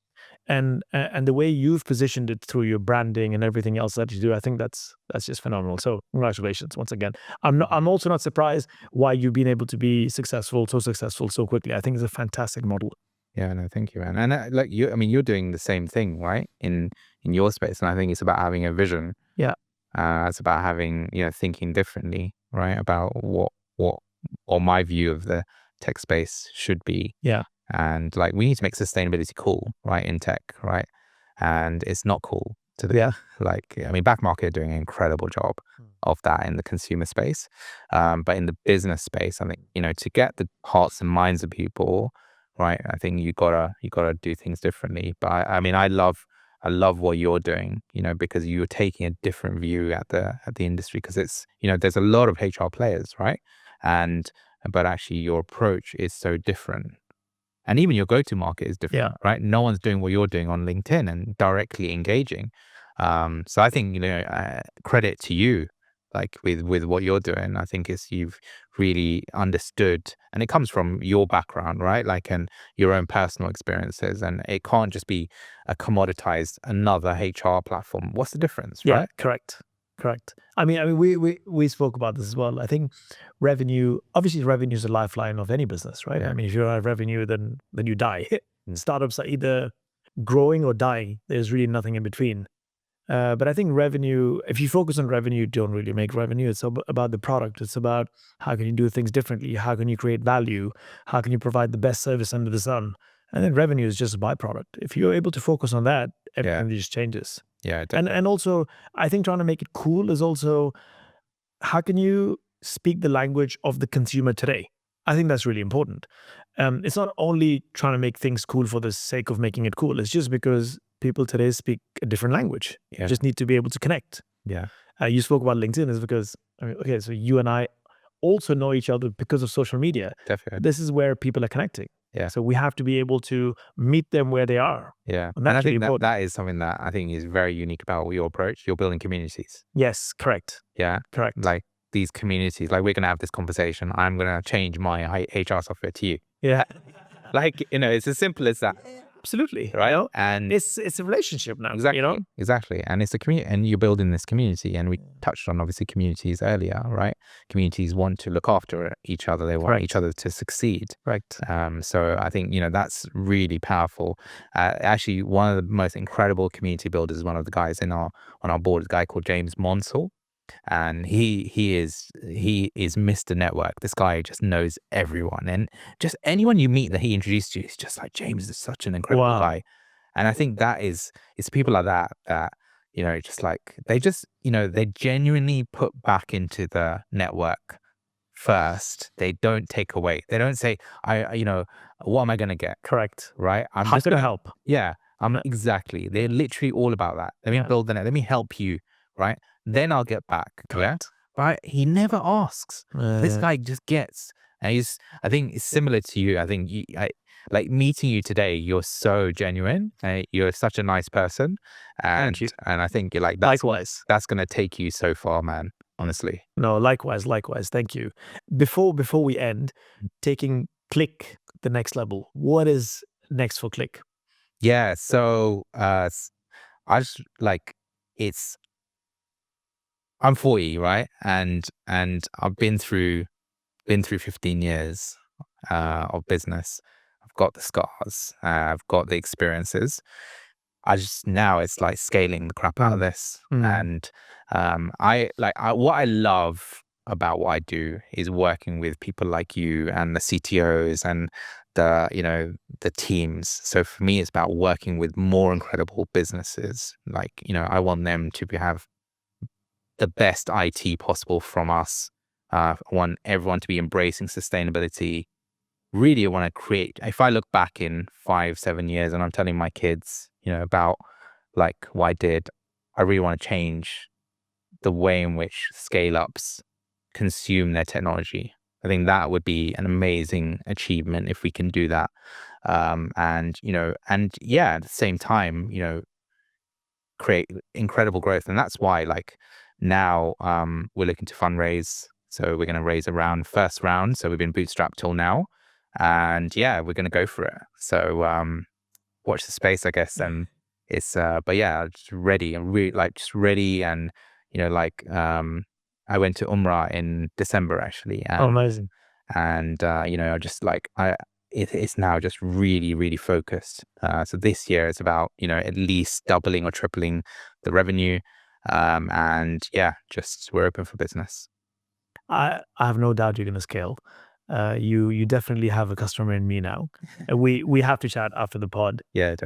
S2: And the way you've positioned it through your branding and everything else that you do, I think that's just phenomenal. So congratulations once again. I'm also not surprised why you've been able to be so successful so quickly. I think it's a fantastic model.
S1: Yeah, no, thank you, man. And like you, I mean, you're doing the same thing, right? In your space, and I think it's about having a vision.
S2: Yeah.
S1: It's about having, thinking differently, right? About what or my view of the tech space should be.
S2: Yeah.
S1: And like, we need to make sustainability cool, right? In tech, right? And it's not cool today.
S2: Yeah.
S1: Like, I mean, Backmarket are doing an incredible job of that in the consumer space. But in the business space, I think, to get the hearts and minds of people, right? I think you gotta do things differently. But I mean, I love what you're doing, because you're taking a different view at the industry, because it's, there's a lot of HR players, right? But actually your approach is so different. And even your go-to market is different, right? No one's doing what you're doing on LinkedIn and directly engaging. So I think, credit to you, like with what you're doing. I think you've really understood, and it comes from your background, right? Like, and your own personal experiences, and it can't just be a commoditized another HR platform. What's the difference, right?
S2: Correct. I mean, we spoke about this as well. I think revenue is a lifeline of any business, right?
S1: Yeah.
S2: I mean, if you don't have revenue, then you die. Startups are either growing or dying. There's really nothing in between. But I think revenue, if you focus on revenue, you don't really make revenue. It's about the product. It's about how can you do things differently? How can you create value? How can you provide the best service under the sun? And then revenue is just a byproduct. If you're able to focus on that, everything just changes.
S1: Yeah, definitely.
S2: And also, I think trying to make it cool is also, how can you speak the language of the consumer today? I think that's really important. It's not only trying to make things cool for the sake of making it cool. It's just because people today speak a different language. You just need to be able to connect.
S1: Yeah.
S2: You spoke about LinkedIn is because, so you and I also know each other because of social media.
S1: Definitely.
S2: This is where people are connecting.
S1: Yeah.
S2: So we have to be able to meet them where they are.
S1: Yeah.
S2: And
S1: I think that is something that I think is very unique about your approach. You're building communities.
S2: Yes, correct.
S1: Yeah.
S2: Correct.
S1: Like these communities, like we're going to have this conversation. I'm going to change my HR software to you.
S2: Yeah.
S1: Like, it's as simple as that.
S2: Absolutely.
S1: Right. And
S2: it's a relationship now.
S1: Exactly. Exactly. And it's a community, and you're building this community. And we touched on obviously communities earlier, right? Communities want to look after each other. They want each other to succeed.
S2: Right.
S1: So I think, that's really powerful. Actually, one of the most incredible community builders is one of the guys on our board, a guy called James Monsell. And he is Mr. Network. This guy just knows everyone, and just anyone you meet that he introduced you is just like, James is such an incredible guy. And I think it's people like that just like they genuinely put back into the network first. They don't take away. They don't say, what am I going to get?
S2: Correct.
S1: Right. I'm
S2: just
S1: going
S2: to help.
S1: Yeah. Exactly. They're literally all about that. Let me build the net. Let me help you. Right. Then I'll get back.
S2: Correct.
S1: Right. He never asks. This guy just gets. And I think it's similar to you. I think like meeting you today, you're so genuine. You're such a nice person. And
S2: Thank you.
S1: And I think you're like,
S2: likewise.
S1: That's going to take you so far, man. Honestly.
S2: No, likewise. Thank you. Before we end, taking Click the next level. What is next for Click?
S1: Yeah. So I just like I'm 40, right? And I've been through 15 years of business. I've got the scars. I've got the experiences. Now it's like scaling the crap out of this. And what I love about what I do is working with people like you and the CTOs and the teams. So for me, it's about working with more incredible businesses. Like, I want them to have the best IT possible from us. I want everyone to be embracing sustainability. Really, I want to create, if I look back in 5-7 years and I'm telling my kids, about like what I did, I really want to change the way in which scale-ups consume their technology. I think that would be an amazing achievement if we can do that. At the same time, create incredible growth. And that's why, like, now we're looking to fundraise. So we're going to raise around first round. So we've been bootstrapped till now. And yeah, we're going to go for it. So watch the space, I guess. And it's, but yeah, just ready and really just ready. And, I went to Umrah in December, actually.
S2: Oh, amazing.
S1: And, it's now just really, really focused. So this year it's about, at least doubling or tripling the revenue. And yeah, just we're open for business.
S2: I have no doubt you're going to scale. You definitely have a customer in me now. We have to chat after the pod.
S1: Yeah.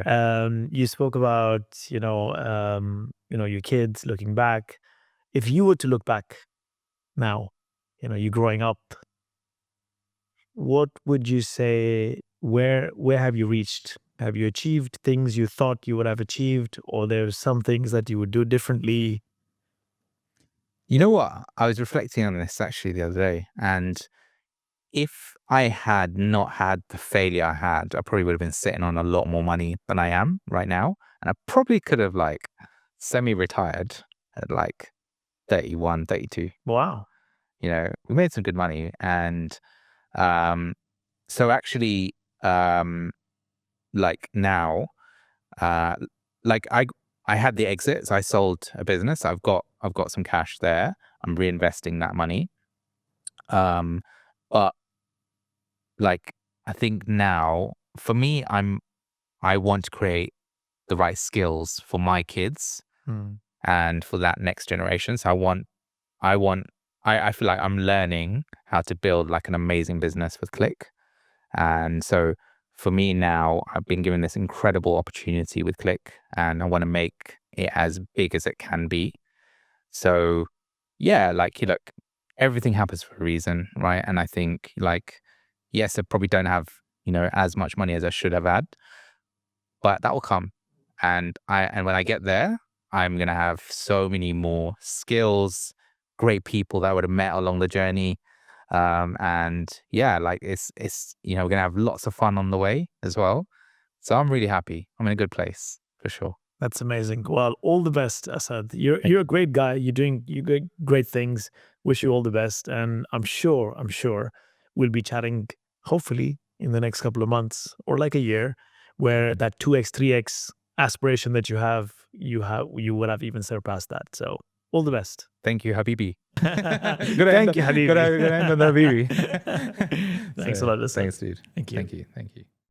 S2: You spoke about, your kids looking back. If you were to look back now, you growing up, what would you say, where have you reached? Have you achieved things you thought you would have achieved, or there's some things that you would do differently?
S1: You know what? I was reflecting on this actually the other day, and if I had not had the failure I had, I probably would have been sitting on a lot more money than I am right now. And I probably could have semi-retired at 31, 32.
S2: Wow.
S1: We made some good money. And so actually, now, I had the exit. So I sold a business. I've got some cash there. I'm reinvesting that money. But I think now for me, I want to create the right skills for my kids and for that next generation. So I feel like I'm learning how to build an amazing business with Click. And so for me now, I've been given this incredible opportunity with Click, and I want to make it as big as it can be. So yeah, look, everything happens for a reason, right? And I think yes, I probably don't have, as much money as I should have had, but that will come. And when I get there, I'm going to have so many more skills, great people that I would have met along the journey. And yeah, it's, we're going to have lots of fun on the way as well. So I'm really happy. I'm in a good place for sure.
S2: That's amazing. Well, all the best, Asad. You're a great guy. You doing great things. Wish you all the best. And I'm sure we'll be chatting hopefully in the next couple of months or a year, where that 2x, 3x aspiration that you would have even surpassed that. So all the best.
S1: Thank you, Habibi.
S2: Thank you, Habibi.
S1: Good end on the Habibi.
S2: Thanks a lot, Asad.
S1: Thanks, dude.
S2: Thank you.
S1: Thank you.